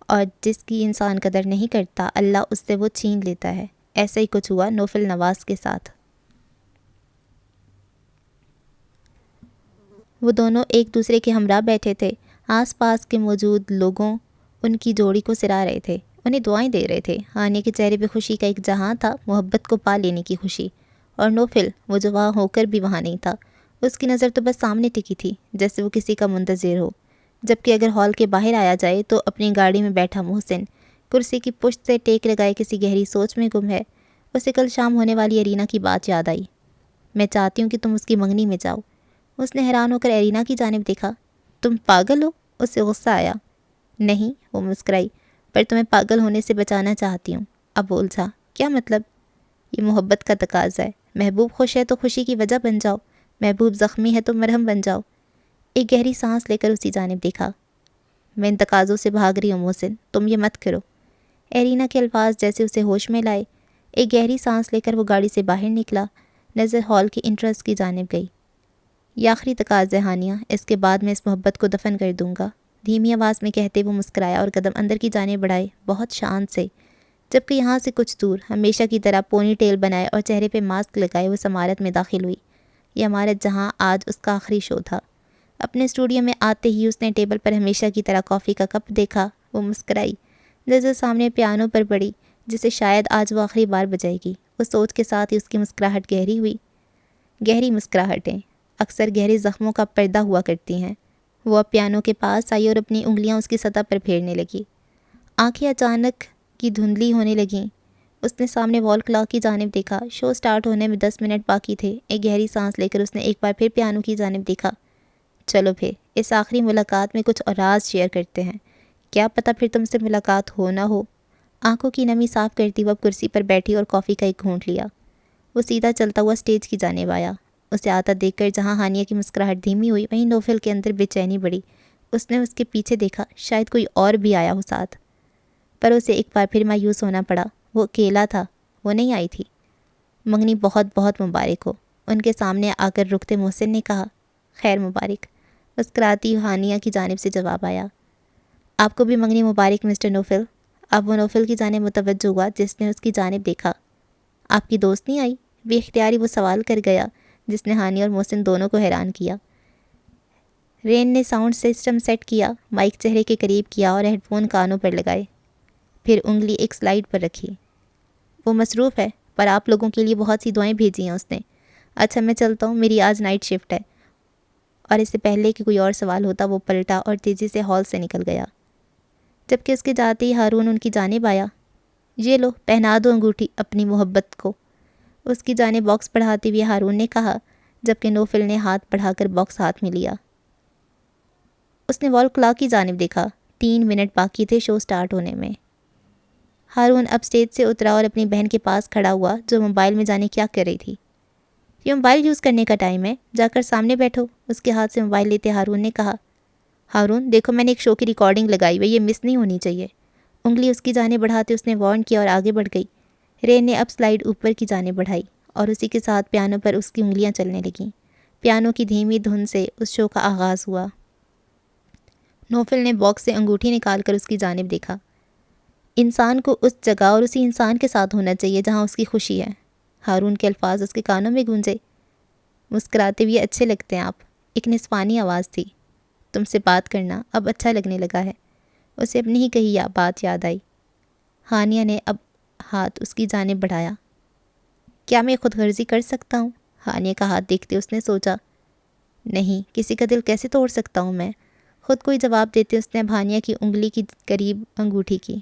اور جس کی انسان قدر نہیں کرتا اللہ اس سے وہ چھین لیتا ہے۔ ایسا ہی کچھ ہوا نوفل نواز کے ساتھ۔ وہ دونوں ایک دوسرے کے ہمراہ بیٹھے تھے، آس پاس کے موجود لوگوں ان کی جوڑی کو سرا رہے تھے، انہیں دعائیں دے رہے تھے۔ ہانیہ کے چہرے پہ خوشی کا ایک جہاں تھا، محبت کو پا لینے کی خوشی، اور نوفل وہ جو وہاں ہو کر بھی وہاں نہیں تھا، اس کی نظر تو بس سامنے ٹکی تھی جیسے وہ کسی کا منتظر ہو۔ جبکہ اگر ہال کے باہر آیا جائے تو اپنی گاڑی میں بیٹھا محسن کرسی کی پشت سے ٹیک لگائے کسی گہری سوچ میں گم ہے۔ اسے کل شام ہونے والی ایرینا کی بات یاد آئی۔ میں چاہتی ہوں کہ تم اس کی منگنی میں جاؤ۔ اس نے حیران ہو کر ایرینا کی جانب دیکھا۔ تم پاگل ہو؟ اس سے غصہ آیا۔ نہیں، وہ مسکرائی، پر تمہیں پاگل ہونے سے بچانا چاہتی ہوں۔ اب وہ الجھا، کیا مطلب؟ یہ محبت کا تقاضا ہے، محبوب خوش ہے تو خوشی کی وجہ بن جاؤ، محبوب زخمی ہے تو مرہم بن جاؤ۔ ایک گہری سانس لے کر اسی جانب دیکھا۔ میں ان تقاضوں سے بھاگ رہی ہوں محسن، تم یہ مت کرو۔ ایرینا کے الفاظ جیسے اسے ہوش میں لائے۔ ایک گہری سانس لے کر وہ گاڑی سے باہر نکلا، نظر ہال کے انٹرنس کی جانب گئی۔ یہ آخری تقاضا ہے ہانیہ، اس کے بعد میں اس محبت کو دفن کر دوں گا، دھیمی آواز میں کہتے وہ مسکرایا اور قدم اندر کی جانب بڑھائے، بہت شان سے۔ جبکہ یہاں سے کچھ دور ہمیشہ کی طرح پونی ٹیل بنائے اور چہرے پہ ماسک لگائے وہ اس عمارت میں داخل ہوئی۔ یہ عمارت جہاں آج اس کا آخری شو تھا۔ اپنے اسٹوڈیو میں آتے ہی اس نے ٹیبل پر ہمیشہ کی طرح کافی کا کپ دیکھا۔ وہ مسکرائی، نظر سامنے پیانو پر پڑی جسے شاید آج وہ آخری بار بجائے گی۔ اس سوچ کے ساتھ ہی اس کی مسکراہٹ گہری ہوئی۔ گہری مسکراہٹیں اکثر گہرے زخموں کا پردہ ہوا کرتی ہیں۔ وہ اب پیانو کے پاس آئی اور اپنی انگلیاں اس کی سطح پر پھیرنے لگی۔ آنکھیں اچانک کی دھندلی ہونے لگیں۔ اس نے سامنے وال کلاک کی جانب دیکھا۔ شو سٹارٹ ہونے میں 10 منٹ باقی تھے۔ ایک گہری سانس لے کر اس نے ایک بار پھر پیانو کی جانب دیکھا۔ چلو پھر اس آخری ملاقات میں کچھ اور راز شیئر کرتے ہیں، کیا پتہ پھر تم سے ملاقات ہو نہ ہو۔ آنکھوں کی نمی صاف کرتی وہ اب کرسی پر بیٹھی اور کافی کا ایک گھونٹ لیا۔ وہ سیدھا چلتا ہوا اسٹیج کی جانب آیا۔ اسے آتا دیکھ کر جہاں ہانیہ کی مسکراہٹ دھیمی ہوئی وہیں نوفل کے اندر بے چینی بڑھی۔ اس نے اس کے پیچھے دیکھا، شاید کوئی اور بھی آیا ہو ساتھ، پر اسے ایک بار پھر مایوس ہونا پڑا۔ وہ اکیلا تھا، وہ نہیں آئی تھی۔ منگنی بہت بہت مبارک ہو، ان کے سامنے آ کر رکتے محسن نے کہا۔ خیر مبارک، مسکراتی ہانیہ کی جانب سے جواب آیا۔ آپ کو بھی منگنی مبارک مسٹر نوفل۔ اب وہ نوفل کی جانب متوجہ ہوا جس نے اس کی جانب دیکھا۔ آپ کی دوست نہیں آئی؟ بے اختیاری وہ سوال کر گیا جس نے ہانی اور محسن دونوں کو حیران کیا۔ رین نے ساؤنڈ سسٹم سیٹ کیا، مائک چہرے کے قریب کیا اور ہیڈ فون کانوں پر لگائے، پھر انگلی ایک سلائیڈ پر رکھی۔ وہ مصروف ہے، پر آپ لوگوں کے لیے بہت سی دعائیں بھیجی ہیں اس نے۔ اچھا میں چلتا ہوں، میری آج نائٹ شفٹ ہے۔ اور اس سے پہلے کہ کوئی اور سوال ہوتا وہ پلٹا اور تیزی سے ہال سے نکل گیا، جبکہ اس کے جاتے ہی ہارون ان کی جانب آیا۔ یہ لو، پہنا دو انگوٹھی اپنی محبت کو، اس کی جانب باکس بڑھاتے ہوئے ہارون نے کہا، جبکہ نوفل نے ہاتھ بڑھا کر باکس ہاتھ میں لیا۔ اس نے وال کلاک کی جانب دیکھا، 3 منٹ باقی تھے شو سٹارٹ ہونے میں۔ ہارون اب اسٹیج سے اترا اور اپنی بہن کے پاس کھڑا ہوا جو موبائل میں جانے کیا کر رہی تھی۔ یہ موبائل یوز کرنے کا ٹائم ہے، جا کر سامنے بیٹھو، اس کے ہاتھ سے موبائل لیتے ہارون نے کہا۔ ہارون دیکھو، میں نے ایک شو کی ریکارڈنگ لگائی ہوئی، یہ مس نہیں ہونی چاہیے۔ انگلی اس کی جانب بڑھاتے اس نے وارن کیا اور آگے بڑھ گئی۔ رین نے اب سلائیڈ اوپر کی جانب بڑھائی اور اسی کے ساتھ پیانو پر اس کی انگلیاں چلنے لگیں۔ پیانو کی دھیمی دھن سے اس شو کا آغاز ہوا۔ نوفل نے باکس سے انگوٹھی نکال کر اس کی جانب دیکھا۔ انسان کو اس جگہ اور اسی انسان کے ساتھ ہونا چاہیے جہاں اس کی خوشی ہے۔ ہارون کے الفاظ اس کے کانوں میں گونجے۔ مسکراتے ہوئے، اچھے لگتے ہیں آپ، ایک نسوانی آواز تھی۔ تم سے بات کرنا اب اچھا لگنے لگا ہے۔ اسے اپنی ہی کہی بات یاد آئی۔ ہانیہ نے اب ہاتھ اس کی جانب بڑھایا۔ کیا میں خود غرضی کر سکتا ہوں؟ ہانیہ کا ہاتھ دیکھتے اس نے سوچا۔ نہیں، کسی کا دل کیسے توڑ سکتا ہوں میں؟ خود کوئی جواب دیتے اس نے اب ہانیہ کی انگلی کی قریب انگوٹھی کی۔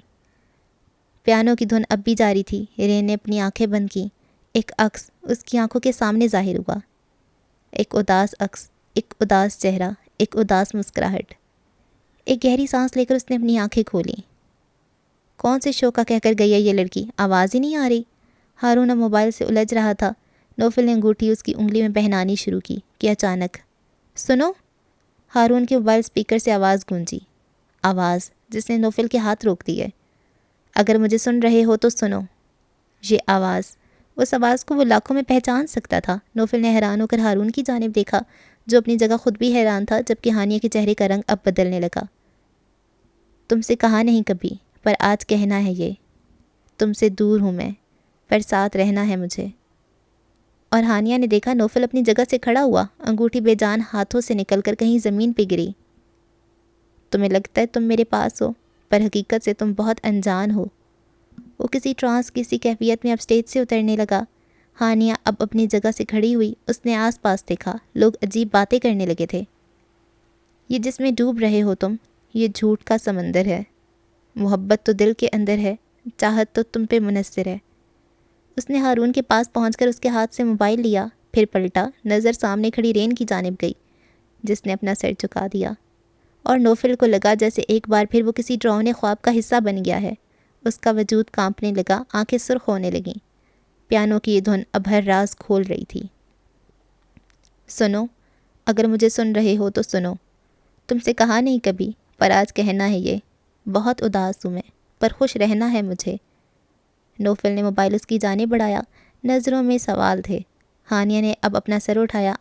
پیانو کی دھن اب بھی جاری تھی۔ رین نے اپنی آنکھیں بند کی۔ ایک عکس اس کی آنکھوں کے سامنے ظاہر ہوا، ایک اداس عکس، ایک اداس چہرہ، ایک اداس مسکراہٹ۔ ایک گہری سانس لے کر اس نے اپنی آنکھیں کھولیں۔ کون سے شو کا کہہ کر گئی ہے یہ لڑکی؟ آواز ہی نہیں آ رہی۔ ہارون اب موبائل سے الجھ رہا تھا۔ نوفل نے انگوٹھی اس کی انگلی میں پہنانی شروع کی کہ اچانک سنو، ہارون کے موبائل اسپیکر سے آواز گونجی، آواز جس نے نوفل کے ہاتھ روک دیے۔ اگر مجھے سن رہے ہو تو سنو۔ یہ آواز، اس آواز کو وہ لاکھوں میں پہچان سکتا تھا۔ نوفل نے حیران ہو کر ہارون کی جانب دیکھا جو اپنی جگہ خود بھی حیران تھا، جبکہ ہانیہ کے چہرے کا رنگ اب بدلنے لگا۔ تم سے کہا نہیں کبھی، پر آج کہنا ہے یہ۔ تم سے دور ہوں میں، پر ساتھ رہنا ہے مجھے۔ اور ہانیہ نے دیکھا نوفل اپنی جگہ سے کھڑا ہوا، انگوٹھی بے جان ہاتھوں سے نکل کر کہیں زمین پہ گری۔ تمہیں لگتا ہے تم میرے پاس ہو، پر حقیقت سے تم بہت انجان ہو۔ وہ کسی ٹرانس کسی کیفیت میں اب اسٹیج سے اترنے لگا۔ ہانیہ اب اپنی جگہ سے کھڑی ہوئی، اس نے آس پاس دیکھا، لوگ عجیب باتیں کرنے لگے تھے۔ یہ جس میں ڈوب رہے ہو تم، یہ جھوٹ کا سمندر ہے۔ محبت تو دل کے اندر ہے، چاہت تو تم پہ منحصر ہے۔ اس نے ہارون کے پاس پہنچ کر اس کے ہاتھ سے موبائل لیا، پھر پلٹا، نظر سامنے کھڑی رین کی جانب گئی جس نے اپنا سر جھکا دیا، اور نوفل کو لگا جیسے ایک بار پھر وہ کسی ڈراؤنے خواب کا حصہ بن گیا ہے۔ اس کا وجود کانپنے لگا، آنکھیں سرخ ہونے لگیں۔ پیانو کی یہ دھن اب ہر راز کھول رہی تھی۔ سنو، اگر مجھے سن رہے ہو تو سنو۔ تم سے کہا نہیں کبھی، پر آج کہنا ہے یہ۔ بہت اداس ہوں میں، پر خوش رہنا ہے مجھے۔ نوفل نے موبائل اس کی جانب بڑھایا، نظروں میں سوال تھے۔ ہانیہ نے اب اپنا سر اٹھایا،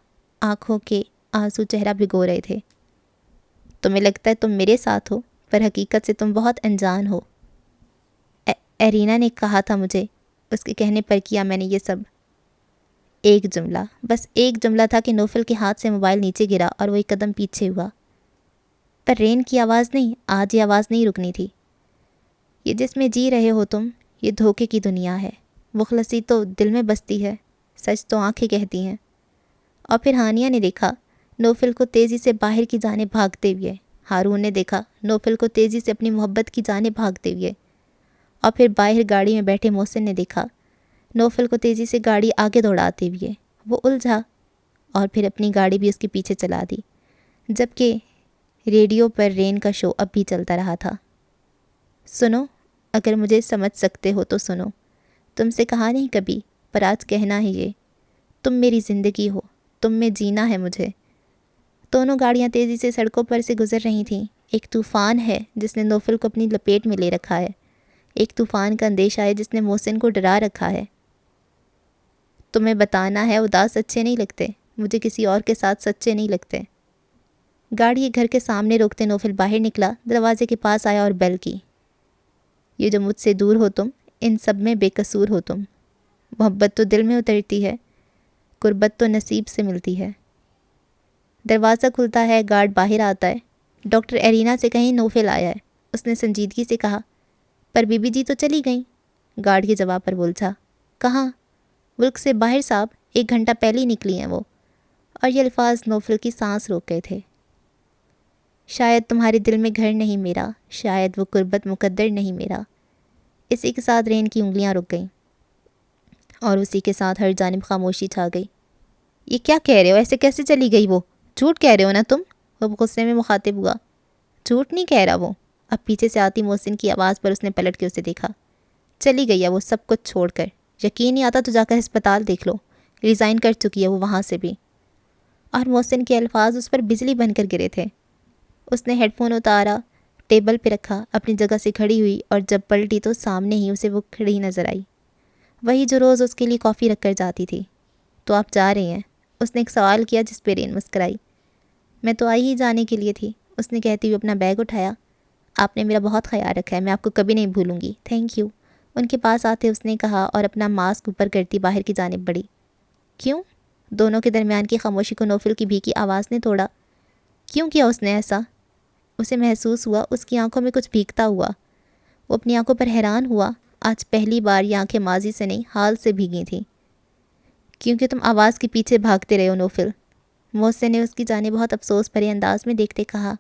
آنکھوں کے آنسو چہرہ بھگو رہے تھے۔ تمہیں لگتا ہے تم میرے ساتھ ہو، پر حقیقت سے تم بہت انجان ہو۔ ایرینا نے کہا تھا مجھے، اس کے کہنے پر کیا میں نے یہ سب۔ ایک جملہ، بس ایک جملہ تھا کہ نوفل کے ہاتھ سے موبائل نیچے گرا اور وہ ایک قدم پیچھے ہوا۔ پر رین کی آواز نہیں، آج یہ آواز نہیں رکنی تھی۔ یہ جس میں جی رہے ہو تم، یہ دھوکے کی دنیا ہے۔ مخلصی تو دل میں بستی ہے، سچ تو آنکھیں کہتی ہیں۔ اور پھر ہانیہ نے دیکھا نوفل کو تیزی سے باہر کی جانب بھاگتے ہوئے۔ ہارون نے دیکھا نوفل کو تیزی سے اپنی محبت کی جانب بھاگتے ہوئے۔ اور پھر باہر گاڑی میں بیٹھے محسن نے دیکھا نوفل کو تیزی سے گاڑی آگے دوڑاتے ہوئے۔ وہ الجھا اور پھر اپنی گاڑی بھی اس کے پیچھے چلا دی، جبکہ ریڈیو پر رین کا شو اب بھی چلتا رہا تھا۔ سنو، اگر مجھے سمجھ سکتے ہو تو سنو۔ تم سے کہا نہیں کبھی، پر آج کہنا ہے یہ۔ تم میری زندگی ہو، تم میں جینا ہے مجھے۔ دونوں گاڑیاں تیزی سے سڑکوں پر سے گزر رہی تھیں۔ ایک طوفان ہے جس نے نوفل کو اپنی لپیٹ میں لے رکھا ہے، ایک طوفان کا اندیشہ ہے جس نے محسن کو ڈرا رکھا ہے۔ تمہیں بتانا ہے اداس اچھے نہیں لگتے، مجھے کسی اور کے ساتھ سچے نہیں لگتے۔ گاڑی گھر کے سامنے روکتے نوفل باہر نکلا، دروازے کے پاس آیا اور بیل کی۔ یہ جو مجھ سے دور ہو تم، ان سب میں بے قصور ہو تم۔ محبت تو دل میں اترتی ہے، قربت تو نصیب سے ملتی ہے۔ دروازہ کھلتا ہے، گارڈ باہر آتا ہے۔ ڈاکٹر ایرینا سے کہیں نوفل آیا ہے۔ اس نے سنجیدگی سے کہا، پر بی بی جی تو چلی گئیں۔ گارڈ کے جواب پر بولتا، کہاں؟ ملک سے باہر صاحب، 1 گھنٹہ پہلے ہی نکلی ہیں وہ۔ اور یہ الفاظ نوفل کی سانس روک گئے تھے۔ شاید تمہارے دل میں گھر نہیں میرا، شاید وہ قربت مقدر نہیں میرا۔ اسی کے ساتھ رین کی انگلیاں رک گئیں اور اسی کے ساتھ ہر جانب خاموشی چھا گئی۔ یہ کیا کہہ رہے ہو؟ ایسے کیسے چلی گئی وہ؟ جھوٹ کہہ رہے ہو نا تم؟ وہ غصے میں مخاطب ہوا۔ جھوٹ نہیں کہہ رہا وہ۔ اب پیچھے سے آتی محسن کی آواز پر اس نے پلٹ کے اسے دیکھا۔ چلی گئی ہے وہ سب کچھ چھوڑ کر۔ یقین نہیں آتا تو جا کر ہسپتال دیکھ لو، ریزائن کر چکی ہے وہ وہاں سے بھی۔ اور محسن کے الفاظ اس پر بجلی بن کر گرے تھے۔ اس نے ہیڈ فون اتارا، ٹیبل پہ رکھا، اپنی جگہ سے کھڑی ہوئی اور جب پلٹی تو سامنے ہی اسے وہ کھڑی نظر آئی، وہی جو روز اس کے لیے کافی رکھ کر جاتی تھی۔ تو آپ جا رہی ہیں؟ اس نے ایک سوال کیا جس پہ رین مسکرائی۔ میں تو آئی ہی جانے کے لیے تھی، اس نے کہتی ہوئے اپنا بیگ اٹھایا۔ آپ نے میرا بہت خیال رکھا ہے، میں آپ کو کبھی نہیں بھولوں گی، تھینک یو۔ ان کے پاس آتے اس نے کہا اور اپنا ماسک اوپر کرتی باہر کی جانب بڑھی۔ کیوں؟ دونوں کے درمیان کی خاموشی کو نوفل کی بھیگی آواز نے توڑا۔ کیوں کیا اس نے ایسا؟ اسے محسوس ہوا اس کی آنکھوں میں کچھ بھیگتا ہوا۔ وہ اپنی آنکھوں پر حیران ہوا، آج پہلی بار یہ آنکھیں ماضی سے نہیں حال سے بھیگی تھیں۔ کیونکہ تم آواز کے پیچھے بھاگتے رہے ہو نوفل، محسن نے اس کی جانب بہت افسوس بھرے انداز میں دیکھتے کہا۔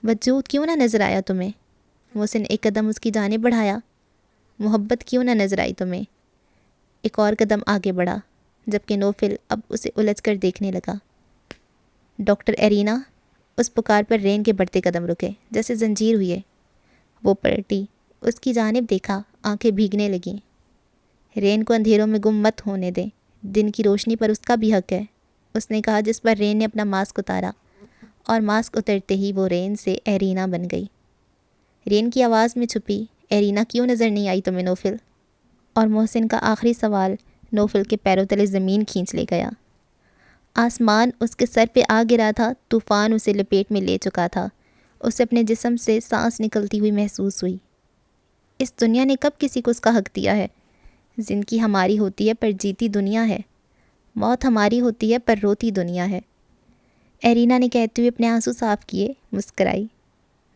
وجود کیوں نہ نظر آیا تمہیں؟ محسن نے ایک قدم اس کی جانب بڑھایا۔ محبت کیوں نہ نظر آئی تمہیں؟ ایک اور قدم آگے بڑھا، جبکہ نوفل اب اسے الجھ کر دیکھنے لگا۔ ڈاکٹر ایرینا، اس پکار پر رین کے بڑھتے قدم رکے جیسے زنجیر ہوئے۔ وہ پلٹی، اس کی جانب دیکھا، آنکھیں بھیگنے لگیں۔ رین کو اندھیروں میں گم مت ہونے دیں، دن کی روشنی پر اس کا بھی حق ہے، اس نے کہا، جس پر رین نے اپنا ماسک اتارا، اور ماسک اترتے ہی وہ رین سے ایرینا بن گئی۔ رین کی آواز میں چھپی، ایرینا کیوں نظر نہیں آئی تمہیں نوفل؟ اور محسن کا آخری سوال نوفل کے پیروں تلے زمین کھینچ لے گیا۔ آسمان اس کے سر پہ آ گرا تھا، طوفان اسے لپیٹ میں لے چکا تھا، اسے اپنے جسم سے سانس نکلتی ہوئی محسوس ہوئی۔ اس دنیا نے کب کسی کو اس کا حق دیا ہے؟ زندگی ہماری ہوتی ہے پر جیتی دنیا ہے، موت ہماری ہوتی ہے پر روتی دنیا ہے۔ ایرینا نے کہتے ہوئے اپنے آنسو صاف کیے، مسکرائی۔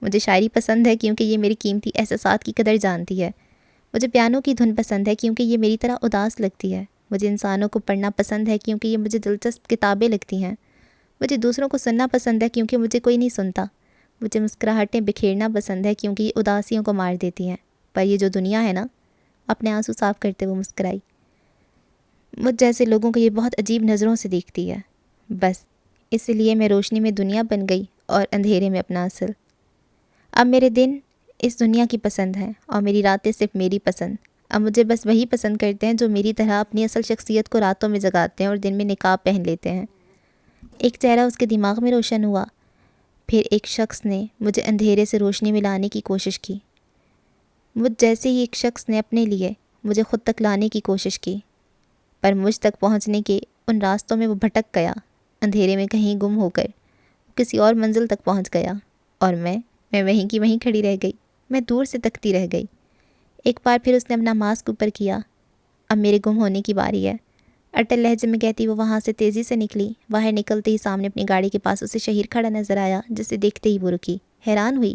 مجھے شاعری پسند ہے کیونکہ یہ میری قیمتی احساسات کی قدر جانتی ہے۔ مجھے پیانو کی دھن پسند ہے کیونکہ یہ میری طرح اداس لگتی ہے۔ مجھے انسانوں کو پڑھنا پسند ہے کیونکہ یہ مجھے دلچسپ کتابیں لگتی ہیں۔ مجھے دوسروں کو سننا پسند ہے کیونکہ مجھے کوئی نہیں سنتا۔ مجھے مسکراہٹیں بکھیرنا پسند ہے کیونکہ یہ اداسیوں کو مار دیتی ہیں۔ پر یہ جو دنیا ہے نا، اپنے آنسو صاف کرتے وہ مسکرائی، مجھ جیسے لوگوں کو یہ بہت عجیب نظروں سے دیکھتی ہے۔ بس اس لیے میں روشنی میں دنیا بن گئی اور اندھیرے میں اپنا اصل۔ اب میرے دن اس دنیا کی پسند ہیں اور میری راتیں صرف میری پسند۔ اب مجھے بس وہی پسند کرتے ہیں جو میری طرح اپنی اصل شخصیت کو راتوں میں جگاتے ہیں اور دن میں نقاب پہن لیتے ہیں۔ ایک چہرہ اس کے دماغ میں روشن ہوا۔ پھر ایک شخص نے مجھے اندھیرے سے روشنی میں لانے کی کوشش کی۔ مجھ جیسے ہی ایک شخص نے اپنے لیے مجھے خود تک لانے کی کوشش کی، پر مجھ تک پہنچنے کے ان راستوں میں وہ بھٹک گیا، اندھیرے میں کہیں گم ہو کر کسی اور منزل تک پہنچ گیا، اور میں وہیں کی وہیں کھڑی رہ گئی۔ میں دور سے تکتی رہ گئی۔ ایک بار پھر اس نے اپنا ماسک اوپر کیا۔ اب میرے گم ہونے کی باری ہے، اٹل لہجے میں کہتی وہ وہاں سے تیزی سے نکلی۔ باہر نکلتے ہی سامنے اپنی گاڑی کے پاس اسے شہیر کھڑا نظر آیا، جسے دیکھتے ہی وہ رکی، حیران ہوئی۔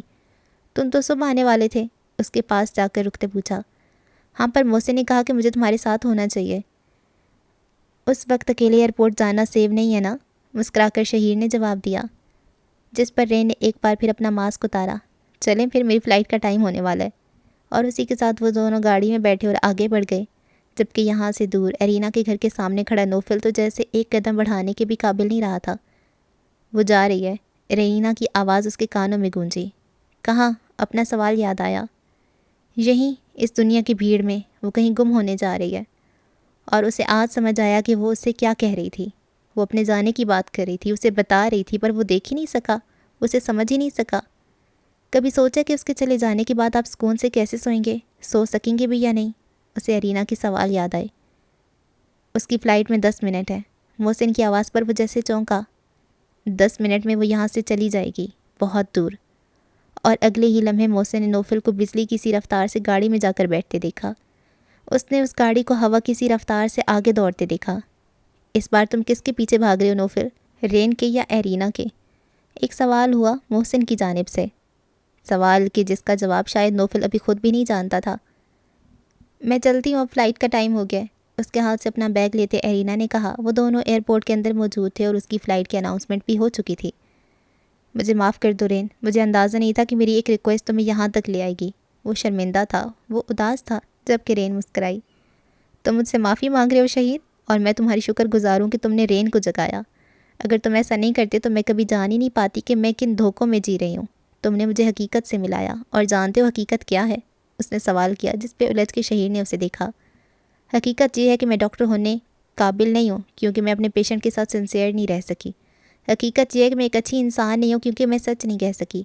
تم تو صبح آنے والے تھے، اس کے پاس جا کر رکتے پوچھا۔ ہاں، پر محسن نے کہا کہ مجھے تمہارے ساتھ ہونا چاہیے۔ اس وقت اکیلے ایئرپورٹ جانا سیو نہیں ہے نا، مسکرا کر شہیر نے جواب دیا، جس پر رین نے ایک بار پھر اپنا ماسک اتارا۔ چلیں پھر، میری فلائٹ کا ٹائم ہونے والا ہے۔ اور اسی کے ساتھ وہ دونوں گاڑی میں بیٹھے اور آگے بڑھ گئے، جبکہ یہاں سے دور ایرینا کے گھر کے سامنے کھڑا نوفل تو جیسے ایک قدم بڑھانے کے بھی قابل نہیں رہا تھا۔ وہ جا رہی ہے، ایرینا کی آواز اس کے کانوں میں گونجی۔ کہاں؟ اپنا سوال یاد آیا۔ یہیں، اس دنیا کی بھیڑ میں وہ کہیں گم ہونے جا رہی ہے۔ اور اسے آج سمجھ آیا کہ وہ اسے کیا کہہ رہی تھی۔ وہ اپنے جانے کی بات کر رہی تھی، اسے بتا رہی تھی، پر وہ دیکھ ہی نہیں سکا، اسے سمجھ ہی نہیں سکا۔ کبھی سوچا کہ اس کے چلے جانے کے بعد آپ سکون سے کیسے سوئیں گے، سو سکیں گے بھی یا نہیں؟ اسے ایرینا کے سوال یاد آئے۔ اس کی فلائٹ میں 10 منٹ ہے۔ محسن کی آواز پر وہ جیسے چونکا۔ 10 منٹ میں وہ یہاں سے چلی جائے گی، بہت دور۔ اور اگلے ہی لمحے محسن نے نوفل کو بجلی کی سی رفتار سے گاڑی میں جا کر بیٹھتے دیکھا۔ اس نے اس گاڑی کو ہوا کی سی رفتار سے آگے دوڑتے دیکھا۔ اس بار تم کس کے پیچھے بھاگ رہے ہو نوفل، رین کے یا ایرینا کے؟ ایک سوال ہوا محسن کی جانب سے، سوال کہ جس کا جواب شاید نوفل ابھی خود بھی نہیں جانتا تھا۔ میں چلتی ہوں، اب فلائٹ کا ٹائم ہو گیا ہے، اس کے ہاتھ سے اپنا بیگ لیتے ایرینا نے کہا۔ وہ دونوں ایئرپورٹ کے اندر موجود تھے اور اس کی فلائٹ کی اناؤنسمنٹ بھی ہو چکی تھی۔ مجھے معاف کر دو رین، مجھے اندازہ نہیں تھا کہ میری ایک ریکویسٹ تمہیں یہاں تک لے آئے گی۔ وہ شرمندہ تھا، وہ اداس تھا، جبکہ رین مسکرائی۔ تم مجھ سے معافی مانگ رہے ہو شہید، اور میں تمہاری شکر گزار ہوں کہ تم نے رین کو جگایا۔ اگر تم ایسا نہیں کرتے تو میں کبھی جان ہی نہیں پاتی کہ میں کن دھوکوں میں جی رہی ہوں۔ تم نے مجھے حقیقت سے ملایا، اور جانتے ہو حقیقت کیا ہے؟ اس نے سوال کیا، جس پہ الجھ کے شہید نے اسے دیکھا۔ حقیقت یہ ہے کہ میں ڈاکٹر ہونے قابل نہیں ہوں کیونکہ میں اپنے پیشنٹ کے ساتھ سنسیئر نہیں رہ سکی۔ حقیقت یہ ہے کہ میں ایک اچھی انسان نہیں ہوں کیونکہ میں سچ نہیں کہہ سکی۔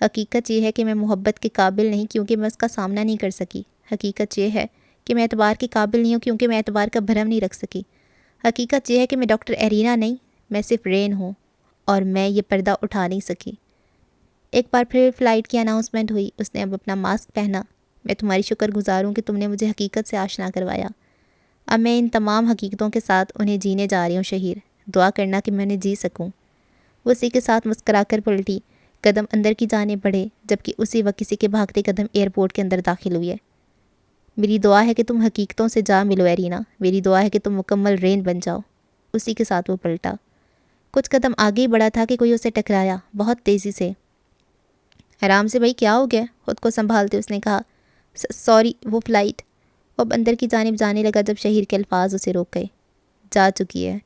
حقیقت یہ ہے کہ میں محبت کے قابل نہیں کیونکہ میں اس کا سامنا نہیں کر سکی۔ حقیقت یہ ہے کہ میں اعتبار کے قابل نہیں ہوں کیونکہ میں اعتبار کا بھرم نہیں رکھ سکی۔ حقیقت یہ ہے کہ میں ڈاکٹر ایرینا نہیں، میں صرف رین ہوں، اور میں یہ پردہ اٹھا نہیں سکی۔ ایک بار پھر فلائٹ کی اناؤنسمنٹ ہوئی۔ اس نے اب اپنا ماسک پہنا۔ میں تمہاری شکر گزار ہوں کہ تم نے مجھے حقیقت سے آشنا کروایا۔ اب میں ان تمام حقیقتوں کے ساتھ انہیں جینے جا رہی ہوں شہیر، دعا کرنا کہ میں انہیں جی سکوں۔ وہ اسی کے ساتھ مسکرا کر پلٹی، قدم اندر کی جانب بڑھے، جبکہ اسی وقت کسی کے بھاگتے قدم ایئرپورٹ کے اندر داخل ہوئے۔ میری دعا ہے کہ تم حقیقتوں سے جا ملو ایرینا، میری دعا ہے کہ تم مکمل رین بن جاؤ۔ اسی کے ساتھ وہ پلٹا۔ کچھ قدم آگے ہی بڑھا تھا کہ کوئی اسے ٹکرایا، بہت تیزی سے۔ آرام سے بھائی، کیا ہو گیا؟ خود کو سنبھالتے اس نے کہا۔ سوری، وہ فلائٹ۔ وہ اب اندر کی جانب جانے لگا جب شہیر کے الفاظ اسے روک گئے۔ جا چکی ہے۔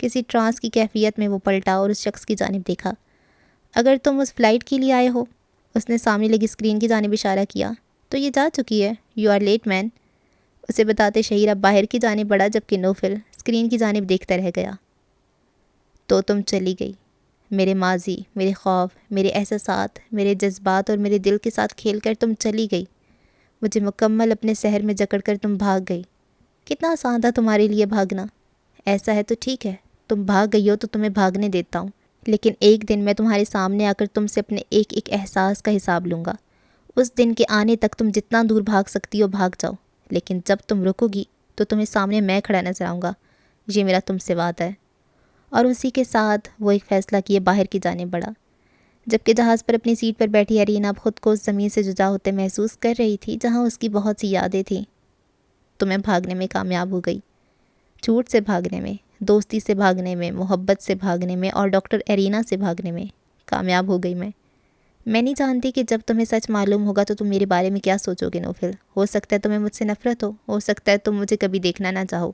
کسی ٹرانس کی کیفیت میں وہ پلٹا اور اس شخص کی جانب دیکھا۔ اگر تم اس فلائٹ کے لیے آئے ہو، اس نے سامنے لگی اسکرین کی جانب اشارہ کیا، تو یہ جا چکی ہے۔ یو آر لیٹ مین۔ اسے بتاتے شہیر اب باہر کی جانب بڑھا، جبکہ نوفل اسکرین کی جانب دیکھتا رہ گیا۔ تو تم چلی گئی۔ میرے ماضی، میرے خوف، میرے احساسات، میرے جذبات اور میرے دل کے ساتھ کھیل کر تم چلی گئی۔ مجھے مکمل اپنے سحر میں جکڑ کر تم بھاگ گئی۔ کتنا آسان تھا تمہارے لیے بھاگنا۔ ایسا ہے تو ٹھیک ہے، تم بھاگ گئی ہو تو تمہیں بھاگنے دیتا ہوں، لیکن ایک دن میں تمہارے سامنے آ کر تم سے اپنے ایک ایک احساس کا حساب لوں گا۔ اس دن کے آنے تک تم جتنا دور بھاگ سکتی ہو بھاگ جاؤ، لیکن جب تم رکو گی تو تمہیں سامنے میں کھڑا نظر آؤں گا۔ یہ میرا تم سے وعدہ ہے۔ اور اسی کے ساتھ وہ ایک فیصلہ کیے باہر کی جانب بڑھا۔ جبکہ جہاز پر اپنی سیٹ پر بیٹھی ایرینا اب خود کو اس زمین سے جدا ہوتے محسوس کر رہی تھی جہاں اس کی بہت سی یادیں تھیں۔ تو میں بھاگنے میں کامیاب ہو گئی، جھوٹ سے بھاگنے میں، دوستی سے بھاگنے میں، محبت سے بھاگنے میں، اور ڈاکٹر ایرینا سے بھاگنے میں کامیاب ہو گئی۔ میں نہیں جانتی کہ جب تمہیں سچ معلوم ہوگا تو تم میرے بارے میں کیا سوچو گے نوفل۔ ہو سکتا ہے تمہیں مجھ سے نفرت ہو سکتا ہے تم مجھے کبھی دیکھنا نہ چاہو،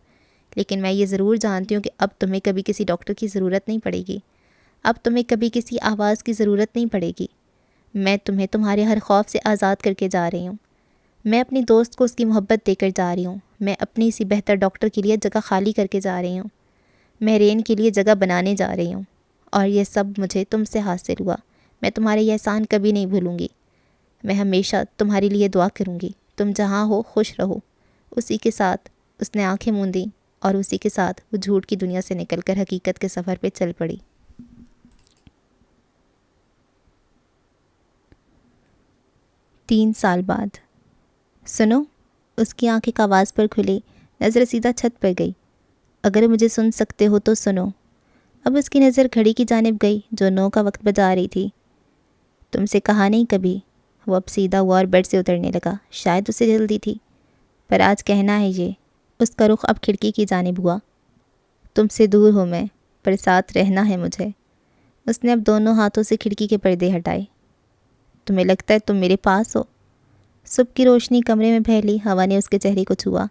لیکن میں یہ ضرور جانتی ہوں کہ اب تمہیں کبھی کسی ڈاکٹر کی ضرورت نہیں پڑے گی، اب تمہیں کبھی کسی آواز کی ضرورت نہیں پڑے گی۔ میں تمہیں تمہارے ہر خوف سے آزاد کر کے جا رہی ہوں۔ میں اپنی دوست کو اس کی محبت دے کر جا رہی ہوں۔ میں اپنی سی بہتر ڈاکٹر کے لیے جگہ خالی کر کے جا رہی ہوں۔ میں رین کے لیے جگہ بنانے جا رہی ہوں، اور یہ سب مجھے تم سے حاصل ہوا۔ میں تمہارے یہ احسان کبھی نہیں بھولوں گی۔ میں ہمیشہ تمہارے لیے دعا کروں گی۔ تم جہاں ہو خوش رہو۔ اسی کے ساتھ اس نے آنکھیں موندیں، اور اسی کے ساتھ وہ جھوٹ کی دنیا سے نکل کر حقیقت کے سفر پہ چل پڑی۔ 3 سال بعد۔ سنو، اس کی آنکھ ایک آواز پر کھلی، نظر سیدھا چھت پر گئی۔ اگر مجھے سن سکتے ہو تو سنو۔ اب اس کی نظر گھڑی کی جانب گئی جو 9 کا وقت بجا رہی تھی۔ تم سے کہا نہیں کبھی۔ وہ اب سیدھا ہوا اور بیڈ سے اترنے لگا۔ شاید اسے جلدی تھی، پر آج کہنا ہے یہ۔ اس کا رخ اب کھڑکی کی جانب ہوا۔ تم سے دور ہوں میں، پر ساتھ رہنا ہے مجھے۔ اس نے اب دونوں ہاتھوں سے کھڑکی کے پردے ہٹائے۔ تمہیں لگتا ہے تم میرے پاس ہو؟ صبح کی روشنی کمرے میں پھیلی، ہوا نے اس کے چہرے کو چھوا۔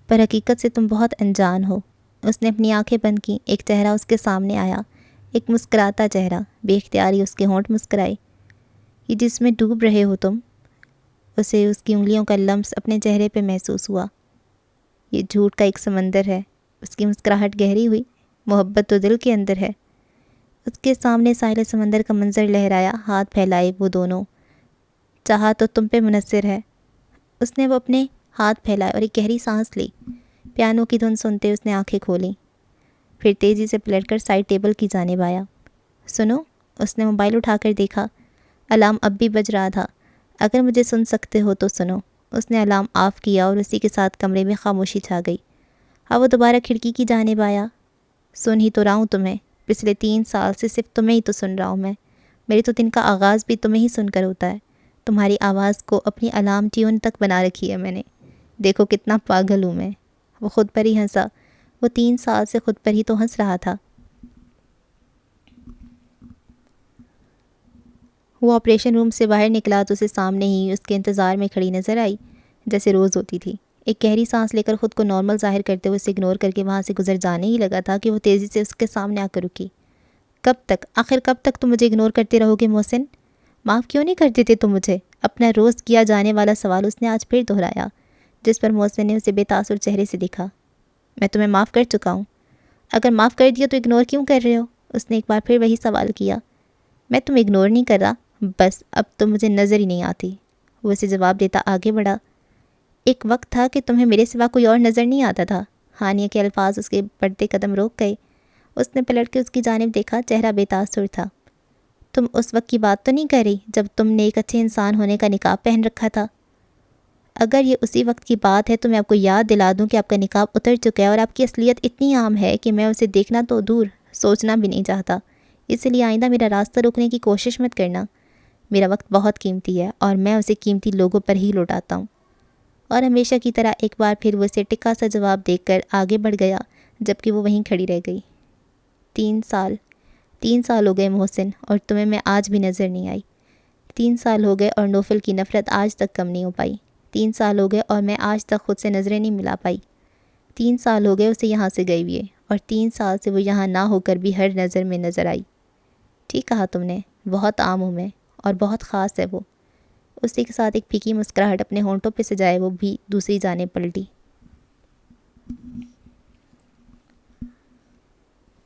پر حقیقت سے تم بہت انجان ہو۔ اس نے اپنی آنکھیں بند کی، ایک چہرہ اس کے سامنے آیا، ایک مسکراتا چہرہ۔ بے اختیاری اس کے ہونٹ مسکرائے۔ یہ جس میں ڈوب رہے ہو تم۔ اسے اس کی انگلیوں کا لمس اپنے چہرے پہ محسوس ہوا۔ یہ جھوٹ کا ایک سمندر ہے۔ اس کی مسکراہٹ گہری ہوئی۔ محبت تو دل کے اندر ہے۔ اس کے سامنے ساحل سمندر کا منظر لہرایا، ہاتھ پھیلائے وہ دونوں۔ چاہا تو تم پہ منحصر ہے۔ اس نے وہ اپنے ہاتھ پھیلائے اور ایک گہری سانس لی۔ پیانو کی دھن سنتے اس نے آنکھیں کھولیں، پھر تیزی سے پلٹ کر سائڈ ٹیبل کی جانب آیا۔ سنو، اس نے موبائل اٹھا کر دیکھا، الارم اب بھی بج رہا تھا۔ اگر مجھے سن سکتے ہو تو سنو۔ اس نے الارم آف کیا اور اسی کے ساتھ کمرے میں خاموشی چھا گئی۔ اب وہ دوبارہ کھڑکی کی جانب آیا۔ سن ہی تو رہا ہوں تمہیں، پچھلے 3 سال سے صرف تمہیں ہی تو سن رہا ہوں میں۔ میری تو دن کا آغاز بھی تمہیں ہی سن کر ہوتا ہے۔ تمہاری آواز کو اپنی الارم ٹیون تک بنا رکھی ہے میں نے۔ دیکھو کتنا پاگل ہوں میں۔ وہ خود پر ہی ہنسا۔ وہ 3 سال سے خود پر ہی تو ہنس رہا تھا۔ وہ آپریشن روم سے باہر نکلا تو اسے سامنے ہی اس کے انتظار میں کھڑی نظر آئی، جیسے روز ہوتی تھی۔ ایک گہری سانس لے کر خود کو نارمل ظاہر کرتے ہوئے اسے اگنور کر کے وہاں سے گزر جانے ہی لگا تھا کہ وہ تیزی سے اس کے سامنے آ کر رکی۔ کب تک، آخر کب تک تم مجھے اگنور کرتے رہو گے محسن؟ معاف کیوں نہیں کرتے تھے تم مجھے؟ اپنا روز کیا جانے والا سوال اس نے آج پھر دہرایا، جس پر محسن نے اسے بے تاثر چہرے سے دیکھا۔ میں تمہیں معاف کر چکا ہوں۔ اگر معاف کر دیا تو اگنور کیوں کر رہے ہو؟ اس نے ایک بار پھر وہی سوال کیا۔ میں تمہیں اگنور نہیں کر رہا، بس اب تم مجھے نظر ہی نہیں آتی۔ وہ اسے جواب دیتا آگے بڑھا۔ ایک وقت تھا کہ تمہیں میرے سوا کوئی اور نظر نہیں آتا تھا۔ ہانیہ کے الفاظ اس کے بڑھتے قدم روک گئے۔ اس نے پلٹ کے اس کی جانب دیکھا، چہرہ بے تاثر تھا۔ تم اس وقت کی بات تو نہیں کر رہی جب تم نے ایک اچھے انسان ہونے کا نقاب پہن رکھا تھا؟ اگر یہ اسی وقت کی بات ہے تو میں آپ کو یاد دلا دوں کہ آپ کا نقاب اتر چکا ہے اور آپ کی اصلیت اتنی عام ہے کہ میں اسے دیکھنا تو دور، سوچنا بھی نہیں چاہتا۔ اس لیے آئندہ میرا راستہ روکنے کی کوشش مت کرنا۔ میرا وقت بہت قیمتی ہے اور میں اسے قیمتی لوگوں پر ہی لوٹاتا ہوں۔ اور ہمیشہ کی طرح ایک بار پھر وہ اسے ٹکا سا جواب دے کر آگے بڑھ گیا، جبکہ وہ وہیں کھڑی رہ گئی۔ 3 سال ہو گئے محسن، اور تمہیں میں آج بھی نظر نہیں آئی۔ 3 سال ہو گئے اور نوفل کی نفرت آج تک کم نہیں ہو پائی۔ 3 سال ہو گئے اور میں آج تک خود سے نظریں نہیں ملا پائی۔ 3 سال ہو گئے اسے یہاں سے گئے ہوئے، اور 3 سال سے وہ یہاں نہ ہو کر بھی ہر نظر میں نظر آئی۔ ٹھیک کہا تم نے، بہت عام ہوں میں، اور بہت خاص ہے وہ۔ اسی کے ساتھ ایک پھیکی مسکراہٹ اپنے ہونٹوں پہ سجائے وہ بھی دوسری جانب پلٹی۔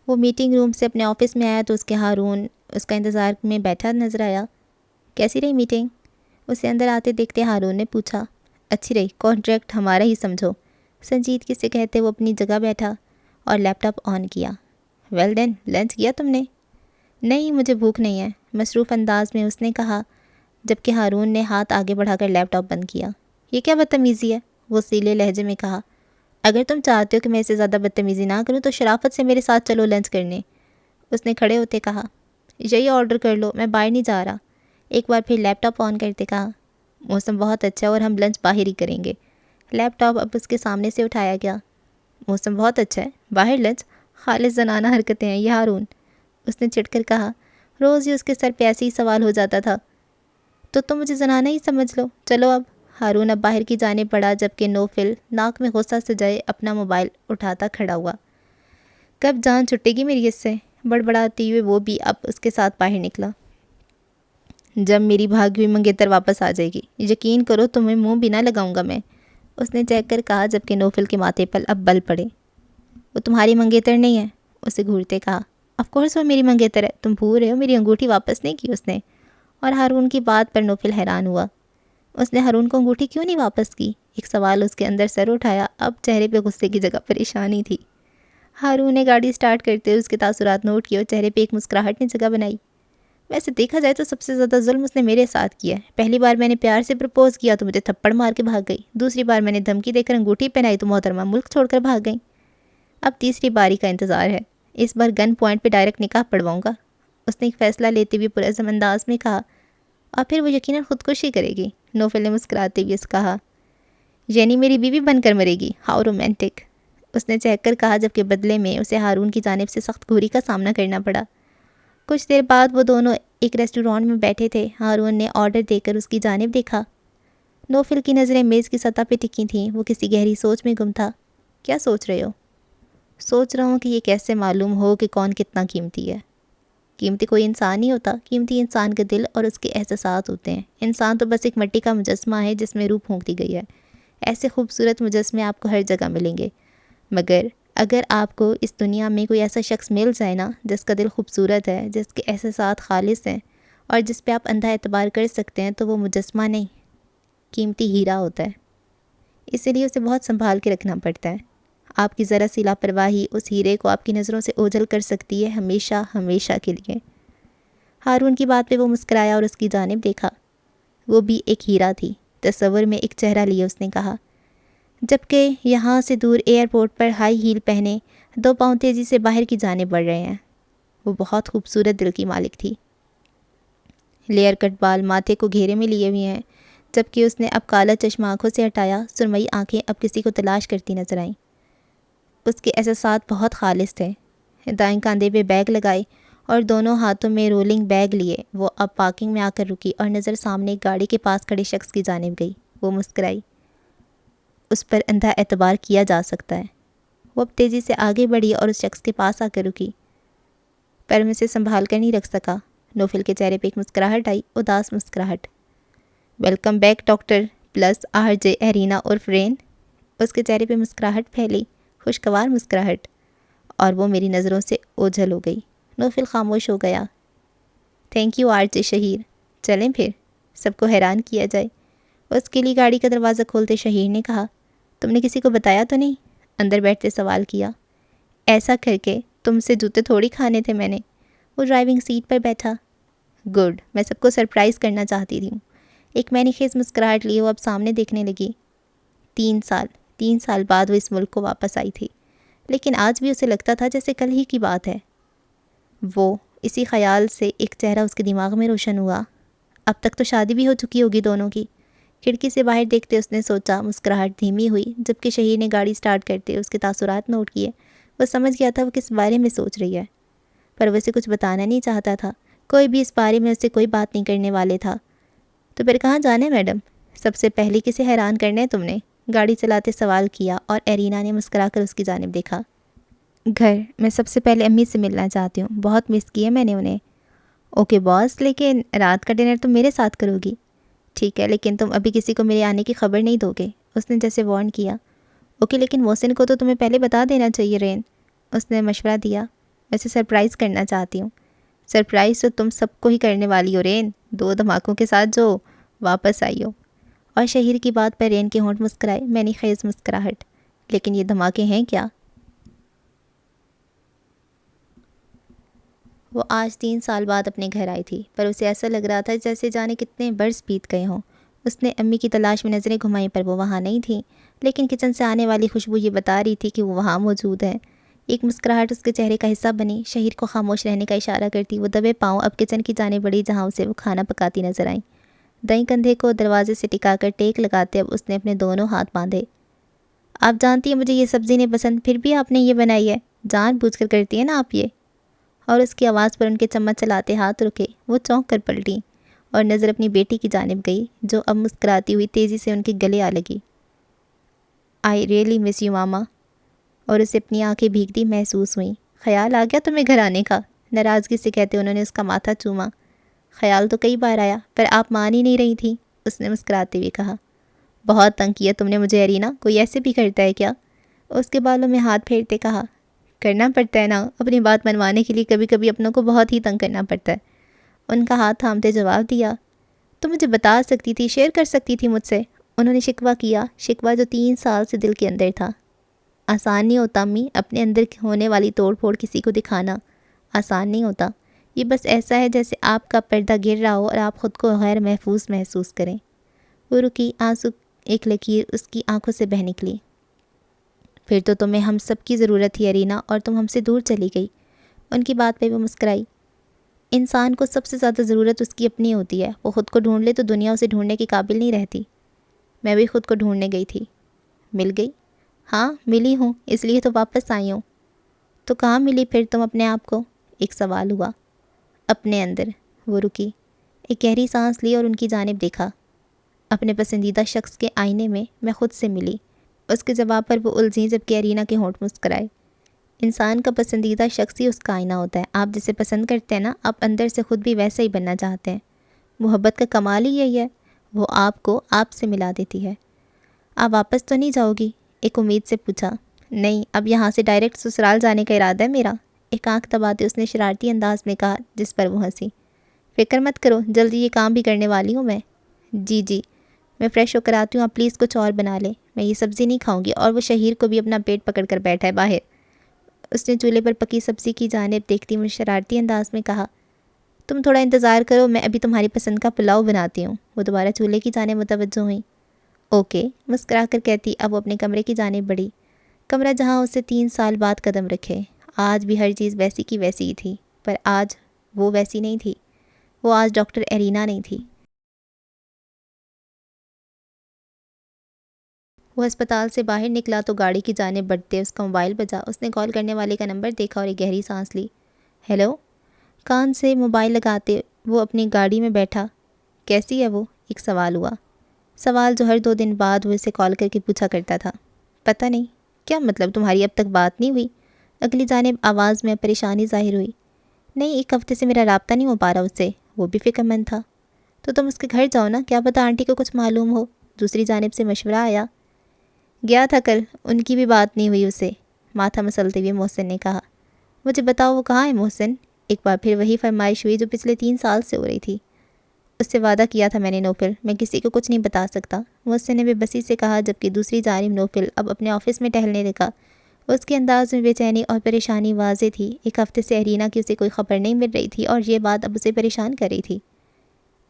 وہ میٹنگ روم سے اپنے آفس میں آیا تو اس کے ہارون اس کا انتظار میں بیٹھا نظر آیا۔ کیسی رہی میٹنگ؟ اسے اندر آتے دیکھتے ہارون نے پوچھا۔ اچھی رہی، کانٹریکٹ ہمارا ہی سمجھو، سنجیدگی سے کہتے وہ اپنی جگہ بیٹھا اور لیپ ٹاپ آن کیا۔ ویل ڈن، لنچ کیا تم نے؟ نہیں، مجھے بھوک نہیں ہے، مصروف انداز میں اس نے کہا، جبکہ ہارون نے ہاتھ آگے بڑھا کر لیپ ٹاپ بند کیا۔ یہ کیا بدتمیزی ہے؟ وہ سیلے لہجے میں کہا۔ اگر تم چاہتے ہو کہ میں اسے زیادہ بدتمیزی نہ کروں تو شرافت سے میرے ساتھ چلو لنچ کرنے، اس نے کھڑے ہوتے کہا۔ یہی آرڈر کر لو، میں باہر نہیں جا رہا، ایک بار پھر لیپ ٹاپ آن کرتے کہا۔ موسم بہت اچھا ہے اور ہم لنچ باہر ہی کریں گے۔ لیپ ٹاپ اب اس کے سامنے سے اٹھایا گیا۔ موسم بہت اچھا ہے، باہر لنچ؟ خالص زنانہ حرکتیں ہیں یہ ہارون، اس نے چڑھ کر کہا۔ روز ہی اس کے سر پہ ایسے ہی سوال ہو جاتا تھا۔ تو تم مجھے زنانہ ہی سمجھ لو، چلو اب۔ ہارون اب باہر کی جانب بڑھا، جبکہ نوفل ناک میں غصہ سجائے اپنا موبائل اٹھاتا کھڑا ہوا۔ کب جان چھٹے گی میری اس سے؟ بڑبڑاتی ہوئے وہ بھی اب اس کے ساتھ باہر نکلا۔ جب میری بھاگی ہوئی منگیتر واپس آ جائے گی، یقین کرو تمہیں منہ بھی نہ لگاؤں گا میں، اس نے چہک کر کہا، جبکہ نوفل کے ماتھے پر اب بل پڑے۔ وہ تمہاری منگیتر نہیں ہے، اسے گھورتے کہا۔ آف کورس وہ میری منگیتر ہے، تم بھول رہے ہو میری انگوٹھی واپس نہیں کی اس نے۔ اور ہارون کی بات پر نوفل حیران ہوا۔ اس نے ہارون کو انگوٹھی کیوں نہیں واپس کی؟ ایک سوال اس کے اندر سر اٹھایا، اب چہرے پہ غصے کی جگہ پریشانی تھی۔ ہارون نے گاڑی سٹارٹ کرتے ہوئے اس کے تاثرات نوٹ کیے اور چہرے پہ ایک مسکراہٹ نے جگہ بنائی۔ ویسے دیکھا جائے تو سب سے زیادہ ظلم اس نے میرے ساتھ کیا ہے۔ پہلی بار میں نے پیار سے پرپوز کیا تو مجھے تھپڑ مار کے بھاگ گئی، دوسری بار میں نے دھمکی دے کر انگوٹھی پہنائی تو محترمہ ملک چھوڑ کر بھاگ گئی۔ اب تیسری باری کا انتظار ہے، اس بار گن پوائنٹ پہ ڈائریکٹ نکاح پڑواؤں گا، اس نے ایک فیصلہ لیتے ہوئے پرعزم انداز میں کہا۔ اور پھر وہ یقیناً خودکشی کرے گی، نوفل نے مسکراتے ہوئے کہا۔ یعنی میری بیوی بن کر مرے گی؟ ہاؤ رومانٹک، اس نے چہک کر کہا، جبکہ بدلے میں اسے ہارون کی جانب سے سخت گھوری کا سامنا کرنا پڑا۔ کچھ دیر بعد وہ دونوں ایک ریسٹورانٹ میں بیٹھے تھے۔ ہارون نے آرڈر دے کر اس کی جانب دیکھا۔ نوفل کی نظریں میز کی سطح پہ ٹکی تھیں، وہ کسی گہری سوچ میں گم تھا۔ کیا سوچ رہے ہو؟ سوچ رہا ہوں کہ یہ کیسے معلوم ہو کہ کون کتنا قیمتی ہے۔ قیمتی کوئی انسان نہیں ہوتا، قیمتی انسان کا دل اور اس کے احساسات ہوتے ہیں۔ انسان تو بس ایک مٹی کا مجسمہ ہے جس میں روح پھونک دی گئی ہے۔ ایسے خوبصورت مجسمے آپ کو ہر جگہ ملیں گے، مگر اگر آپ کو اس دنیا میں کوئی ایسا شخص مل جائے نا، جس کا دل خوبصورت ہے، جس کے احساسات خالص ہیں اور جس پہ آپ اندھا اعتبار کر سکتے ہیں، تو وہ مجسمہ نہیں، قیمتی ہیرا ہوتا ہے۔ اسی لیے اسے بہت سنبھال کے رکھنا پڑتا ہے۔ آپ کی ذرا سی لاپرواہی اس ہیرے کو آپ کی نظروں سے اوجھل کر سکتی ہے، ہمیشہ ہمیشہ کے لیے۔ ہارون کی بات پہ وہ مسکرایا اور اس کی جانب دیکھا۔ وہ بھی ایک ہیرا تھی، تصور میں ایک چہرہ لیے اس نے کہا، جبکہ یہاں سے دور ایئرپورٹ پر ہائی ہیل پہنے 2 پاؤں تیزی سے باہر کی جانب بڑھ رہے ہیں۔ وہ بہت خوبصورت دل کی مالک تھی۔ لیئر کٹ بال ماتھے کو گھیرے میں لیے ہوئے ہیں، جبکہ اس نے اب کالا چشمہ آنکھوں سے ہٹایا۔ سرمئی آنکھیں اب کسی کو تلاش کرتی نظر آئیں۔ اس کے احساسات بہت خالص تھے۔ دائیں کاندھے پہ بیگ لگائے اور دونوں ہاتھوں میں رولنگ بیگ لیے وہ اب پارکنگ میں آ کر رکی اور نظر سامنے گاڑی کے پاس کھڑے شخص کی جانب گئی۔ وہ مسکرائی۔ اس پر اندھا اعتبار کیا جا سکتا ہے۔ وہ اب تیزی سے آگے بڑھی اور اس شخص کے پاس آ کر رکی۔ پر میں سے سنبھال کر نہیں رکھ سکا۔ نوفل کے چہرے پہ ایک مسکراہٹ آئی، اداس مسکراہٹ۔ Welcome back doctor plus R J arena عرف رین۔ اس کے چہرے پہ مسکراہٹ پھیلی، خوشگوار مسکراہٹ، اور وہ میری نظروں سے اوجھل ہو گئی۔ نوفل خاموش ہو گیا۔ تھینک یو آر جے شہیر، چلیں پھر، سب کو حیران کیا جائے۔ اس کے لیے گاڑی کا دروازہ کھولتے شہیر نے کہا، تم نے کسی کو بتایا تو نہیں؟ اندر بیٹھتے سوال کیا۔ ایسا کر کے تم سے جوتے تھوڑی کھانے تھے میں نے۔ وہ ڈرائیونگ سیٹ پر بیٹھا۔ گڈ، میں سب کو سرپرائز کرنا چاہتی تھی۔ ایک معنی خیز مسکراہٹ لیے وہ اب سامنے دیکھنے لگی۔ 3 سال بعد وہ اس ملک کو واپس آئی تھی، لیکن آج بھی اسے لگتا تھا جیسے کل ہی کی بات ہے۔ وہ اسی خیال سے ایک چہرہ اس کے دماغ میں روشن ہوا۔ اب تک تو شادی بھی ہو چکی ہوگی دونوں کی۔ کھڑکی سے باہر دیکھتے اس نے سوچا۔ مسکراہٹ دھیمی ہوئی جبکہ شہیر نے گاڑی سٹارٹ کرتے اس کے تاثرات نوٹ کیے۔ وہ سمجھ گیا تھا وہ کس بارے میں سوچ رہی ہے، پر وہ اسے کچھ بتانا نہیں چاہتا تھا۔ کوئی بھی اس بارے میں اس سے کوئی بات نہیں کرنے والے تھا۔ تو پھر کہاں جانا ہے میڈم؟ سب سے پہلے کسے حیران کرنا ہے تم نے؟ گاڑی چلاتے سوال کیا اور ایرینا نے مسکرا کر اس کی جانب دیکھا۔ گھر، میں سب سے پہلے امی سے ملنا چاہتی ہوں، بہت مس کی ہے میں نے انہیں۔ اوکے باس، لیکن رات کا ڈنر تم میرے ساتھ کرو گی؟ ٹھیک ہے، لیکن تم ابھی کسی کو میرے آنے کی خبر نہیں دو گے، اس نے جیسے وارن کیا۔ اوکے، لیکن محسن کو تو تمہیں پہلے بتا دینا چاہیے رین، اس نے مشورہ دیا۔ ویسے سرپرائز کرنا چاہتی ہوں۔ سرپرائز تو تم سب کو ہی کرنے والی ہو رین، 2 دھماکوں کے ساتھ جو واپس آئی ہو۔ اور شہیر کی بات پر رین کے ہونٹ مسکرائے، میں نے خیز مسکراہٹ۔ لیکن یہ دھماکے ہیں کیا؟ وہ آج 3 سال بعد اپنے گھر آئی تھی، پر اسے ایسا لگ رہا تھا جیسے جانے کتنے برس بیت گئے ہوں۔ اس نے امی کی تلاش میں نظریں گھمائیں پر وہ وہاں نہیں تھیں، لیکن کچن سے آنے والی خوشبو یہ بتا رہی تھی کہ وہ وہاں موجود ہیں۔ ایک مسکراہٹ اس کے چہرے کا حصہ بنی، شہیر کو خاموش رہنے کا اشارہ کرتی وہ دبے پاؤں اب کچن کی جانب بڑھی جہاں اسے وہ کھانا پکاتی نظر آئیں۔ دائیں کندھے کو دروازے سے ٹکا کر ٹیک لگاتے اب اس نے اپنے دونوں ہاتھ باندھے۔ آپ جانتی ہیں مجھے یہ سبزی نہیں پسند، پھر بھی آپ نے یہ بنائی ہے، جان بوجھ کر کرتی ہیں نا آپ یہ؟ اور اس کی آواز پر ان کے چمچ چلاتے ہاتھ رکے۔ وہ چونک کر پلٹی اور نظر اپنی بیٹی کی جانب گئی جو اب مسکراتی ہوئی تیزی سے ان کے گلے آ لگی۔ آئی ریئلی مس یو ماما، اور اسے اپنی آنکھیں بھیگتی محسوس ہوئیں۔ خیال آ گیا تمہیں گھر آنے کا؟ ناراضگی سے کہتے انہوں نے اس کا ماتھا چوما۔ خیال تو کئی بار آیا، پر آپ مان ہی نہیں رہی تھی، اس نے مسکراتے ہوئے کہا۔ بہت تنگ کیا تم نے مجھے ایرینا، کوئی ایسے بھی کرتا ہے کیا؟ اس کے بالوں میں ہاتھ پھیرتے کہا۔ کرنا پڑتا ہے نا، اپنی بات منوانے کے لیے کبھی کبھی اپنوں کو بہت ہی تنگ کرنا پڑتا ہے، ان کا ہاتھ تھامتے جواب دیا۔ تو مجھے بتا سکتی تھی، شیئر کر سکتی تھی مجھ سے، انہوں نے شکوہ کیا، شکوہ جو 3 سال سے دل کے اندر تھا۔ آسان نہیں ہوتا امی، اپنے اندر ہونے والی توڑ پھوڑ کسی کو دکھانا آسان نہیں ہوتا۔ یہ بس ایسا ہے جیسے آپ کا پردہ گر رہا ہو اور آپ خود کو غیر محفوظ محسوس کریں۔ وہ رکی، آنسو ایک لکیر اس کی آنکھوں سے بہہ نکلی۔ پھر تو تمہیں ہم سب کی ضرورت تھی ارینا، اور تم ہم سے دور چلی گئی۔ ان کی بات پہ وہ مسکرائی۔ انسان کو سب سے زیادہ ضرورت اس کی اپنی ہوتی ہے، وہ خود کو ڈھونڈ لے تو دنیا اسے ڈھونڈنے کے قابل نہیں رہتی۔ میں بھی خود کو ڈھونڈنے گئی تھی۔ مل گئی؟ ہاں ملی ہوں، اس لیے تو واپس آئی ہوں۔ تو کہاں ملی پھر تم اپنے آپ کو؟ ایک سوال ہوا۔ اپنے اندر۔ وہ رکی، ایک گہری سانس لی اور ان کی جانب دیکھا۔ اپنے پسندیدہ شخص کے آئینے میں خود سے ملی۔ اس کے جواب پر وہ الجھی جبکہ ارینا کے ہونٹ مسکرائے۔ انسان کا پسندیدہ شخص ہی اس کا آئینہ ہوتا ہے، آپ جسے پسند کرتے ہیں نا، آپ اندر سے خود بھی ویسا ہی بننا چاہتے ہیں۔ محبت کا کمال ہی یہی ہے، وہ آپ کو آپ سے ملا دیتی ہے۔ آپ واپس تو نہیں جاؤ گی؟ ایک امید سے پوچھا۔ نہیں، اب یہاں سے ڈائریکٹ سسرال جانے کا ارادہ ہے میرا، ایک آنکھ دباتے اس نے شرارتی انداز میں کہا جس پر وہ ہنسی۔ فکر مت کرو، جلدی یہ کام بھی کرنے والی ہوں میں۔ جی جی، میں فریش ہو کر آتی ہوں، آپ پلیز کچھ اور بنا لیں، میں یہ سبزی نہیں کھاؤں گی۔ اور وہ شہیر کو بھی اپنا پیٹ پکڑ کر بیٹھا ہے باہر۔ اس نے چولہے پر پکی سبزی کی جانب دیکھتی ہوئے شرارتی انداز میں کہا، تم تھوڑا انتظار کرو، میں ابھی تمہاری پسند کا پلاؤ بناتی ہوں۔ وہ دوبارہ چولہے کی جانب متوجہ ہوئیں۔ اوکے، مسکرا کر کہتی اب وہ اپنے کمرے کی جانب بڑھی، کمرہ جہاں اسے 3 سال بعد قدم رکھے۔ آج بھی ہر چیز ویسی کی ویسی ہی تھی، پر آج وہ ویسی نہیں تھی، وہ آج ڈاکٹر ایرینا نہیں تھی۔ وہ ہسپتال سے باہر نکلا تو گاڑی کی جانب بڑھتے اس کا موبائل بجا۔ اس نے کال کرنے والے کا نمبر دیکھا اور ایک گہری سانس لی۔ ہیلو، کان سے موبائل لگاتے وہ اپنی گاڑی میں بیٹھا۔ کیسی ہے وہ؟ ایک سوال ہوا، سوال جو ہر 2 دن بعد وہ اسے کال کر کے پوچھا کرتا تھا۔ پتہ نہیں۔ کیا مطلب، تمہاری اب تک بات نہیں ہوئی؟ اگلی جانب آواز میں پریشانی ظاہر ہوئی۔ نہیں، 1 ہفتے سے میرا رابطہ نہیں ہو پا رہا اس سے، وہ بھی فکر مند تھا۔ تو تم اس کے گھر جاؤ نا، کیا پتہ آنٹی کو کچھ معلوم ہو۔ دوسری جانب سے مشورہ آیا۔ گیا تھا کل، ان کی بھی بات نہیں ہوئی اسے، ماتھا مسلتے ہوئے محسن نے کہا۔ مجھے بتاؤ وہ کہاں ہے محسن؟ ایک بار پھر وہی فرمائش ہوئی جو پچھلے 3 سال سے ہو رہی تھی۔ اس سے وعدہ کیا تھا میں نے نوفل، میں کسی کو کچھ نہیں بتا سکتا، محسن نے بے بسی سے کہا، جبکہ دوسری جانب نوفل اب اپنے آفس میں ٹہلنے لگا۔ اس کے انداز میں بے چینی اور پریشانی واضح تھی۔ 1 ہفتے سے ارینا کی اسے کوئی خبر نہیں مل رہی تھی اور یہ بات اب اسے پریشان کر رہی تھی۔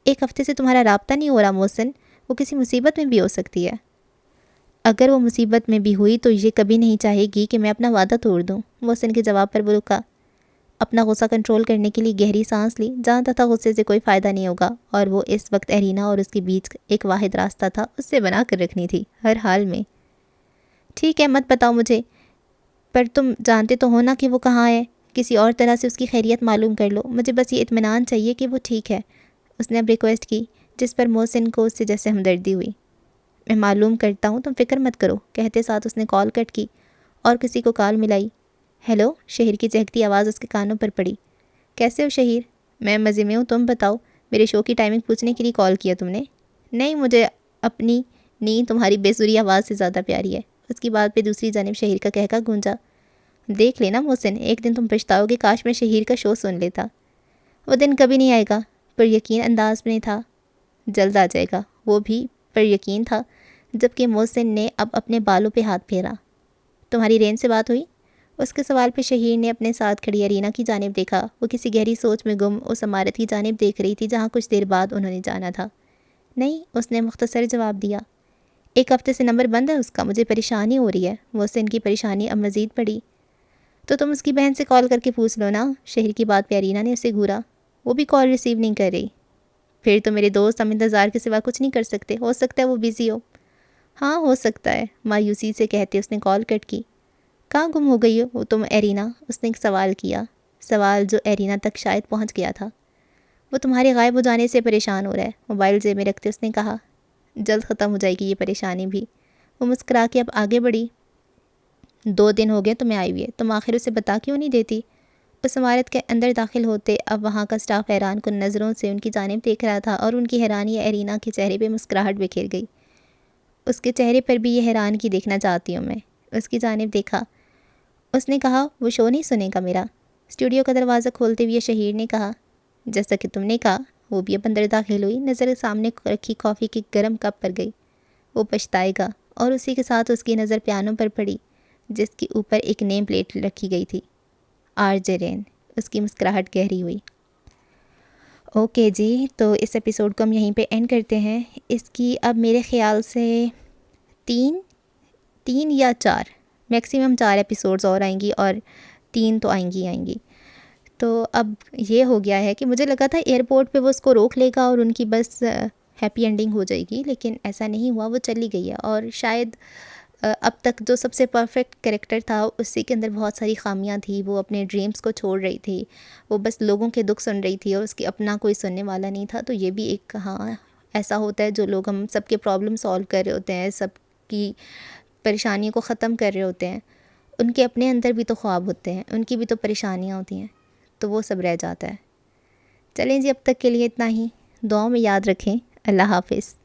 1 ہفتے سے تمہارا رابطہ نہیں ہو رہا محسن، وہ کسی مصیبت میں بھی ہو سکتی ہے۔ اگر وہ مصیبت میں بھی ہوئی تو یہ کبھی نہیں چاہے گی کہ میں اپنا وعدہ توڑ دوں۔ محسن کے جواب پر وہ رکا، اپنا غصہ کنٹرول کرنے کے لیے گہری سانس لی۔ جانتا تھا غصے سے کوئی فائدہ نہیں ہوگا اور وہ اس وقت ارینا اور اس کے بیچ ایک واحد راستہ تھا، اس سے بنا کر رکھنی تھی ہر حال میں۔ ٹھیک ہے، مت بتاؤ مجھے، پر تم جانتے تو ہو نا کہ وہ کہاں ہے، کسی اور طرح سے اس کی خیریت معلوم کر لو، مجھے بس یہ اطمینان چاہیے کہ وہ ٹھیک ہے۔ اس نے اب ریکویسٹ کی، جس پر محسن کو اس سے جیسے ہمدردی ہوئی۔ میں معلوم کرتا ہوں، تم فکر مت کرو، کہتے ساتھ اس نے کال کٹ کی اور کسی کو کال ملائی۔ ہیلو، شہیر کی چہکتی آواز اس کے کانوں پر پڑی۔ کیسے ہو شہیر؟ میں مزے میں ہوں، تم بتاؤ، میرے شو کی ٹائمنگ پوچھنے کے لیے کال کیا تم نے؟ نہیں، مجھے اپنی نیند تمہاری بے سری آواز سے زیادہ پیاری ہے۔ اس کی بات پہ دوسری جانب شہیر کا کہکا گونجا۔ دیکھ لینا محسن، ایک دن تم پچھتاؤ گے، کاش میں شہیر کا شو سن لیتا۔ وہ دن کبھی نہیں آئے گا، پر یقین انداز میں تھا۔ جلد آ جائے گا، وہ بھی پر یقین تھا، جبکہ محسن نے اب اپنے بالوں پہ ہاتھ پھیرا۔ تمہاری رین سے بات ہوئی؟ اس کے سوال پہ شہیر نے اپنے ساتھ کھڑی ارینا کی جانب دیکھا۔ وہ کسی گہری سوچ میں گم اس عمارت کی جانب دیکھ رہی تھی جہاں کچھ دیر بعد انہوں نے جانا تھا۔ نہیں، اس نے مختصر جواب دیا۔ 1 ہفتے سے نمبر بند ہے اس کا، مجھے پریشانی ہو رہی ہے۔ محسن کی پریشانی اب مزید بڑھی۔ تو تم اس کی بہن سے کال کر کے پوچھ لو نا، شہر کی بات پہ ارینا نے اسے گھورا۔ وہ بھی کال ریسیو نہیں کر رہی۔ پھر تو میرے دوست ہم انتظار کے سوا کچھ نہیں کر سکتے، ہو سکتا ہے وہ بیزی ہو۔ ہاں ہو سکتا ہے، مایوسی سے کہتے اس نے کال کٹ کی۔ کہاں گم ہو گئی ہو تم ارینا؟ اس نے ایک سوال کیا، سوال جو ارینا تک شاید پہنچ گیا تھا۔ وہ تمہارے غائب ہو جانے سے پریشان ہو رہا ہے، موبائل جیب میں رکھتے اس نے کہا۔ جلد ختم ہو جائے گی یہ پریشانی بھی۔ وہ مسکرا کے اب آگے بڑھی۔ 2 دن ہو گئے تمہیں آئی ہوئی ہے، تم آخر اسے بتا کیوں نہیں دیتی؟ اس عمارت کے اندر داخل ہوتے اب وہاں کا سٹاف حیران کن نظروں سے ان کی جانب دیکھ رہا تھا اور ان کی حیرانی ارینا کے چہرے پہ مسکراہٹ بکھیر گئی۔ اس کے چہرے پر بھی یہ حیران کی دیکھنا چاہتی ہوں میں۔ اس کی جانب دیکھا۔ اس نے کہا، وہ شو نہیں سنے گا میرا؟ اسٹوڈیو کا دروازہ کھولتے ہوئے شہیر نے کہا۔ جیسا کہ تم نے کہا۔ وہ بھی اب اندر داخل ہوئی، نظر سامنے رکھی کافی کی گرم کپ پر گئی۔ وہ پچھتائے گا، اور اسی کے ساتھ اس کی نظر پیانو پر پڑی جس کے اوپر ایک نیم پلیٹ رکھی گئی تھی، آر جے رین۔ اس کی مسکراہٹ گہری ہوئی۔ اوکے جی، تو اس ایپیسوڈ کو ہم یہیں پہ اینڈ کرتے ہیں۔ اس کی اب میرے خیال سے 3 یا 4 میکسیمم 4 ایپیسوڈز اور آئیں گی، اور 3 تو آئیں گی۔ تو اب یہ ہو گیا ہے کہ مجھے لگا تھا ایئرپورٹ پہ وہ اس کو روک لے گا اور ان کی بس ہیپی اینڈنگ ہو جائے گی، لیکن ایسا نہیں ہوا، وہ چلی گئی ہے۔ اور شاید اب تک جو سب سے پرفیکٹ کریکٹر تھا اسی کے اندر بہت ساری خامیاں تھیں۔ وہ اپنے ڈریمز کو چھوڑ رہی تھی، وہ بس لوگوں کے دکھ سن رہی تھی اور اس کی اپنا کوئی سننے والا نہیں تھا۔ تو یہ بھی ایک ایسا ہوتا ہے جو لوگ، ہم سب کے پرابلم سولو کر رہے ہوتے ہیں، سب کی پریشانیوں کو ختم کر رہے ہوتے ہیں، ان کے اپنے اندر بھی تو خواب ہوتے ہیں، ان کی بھی تو پریشانیاں ہوتی ہیں، تو وہ سب رہ جاتا ہے۔ چلیں جی، اب تک کے لیے اتنا ہی، دعاؤں میں یاد رکھیں۔ اللہ حافظ۔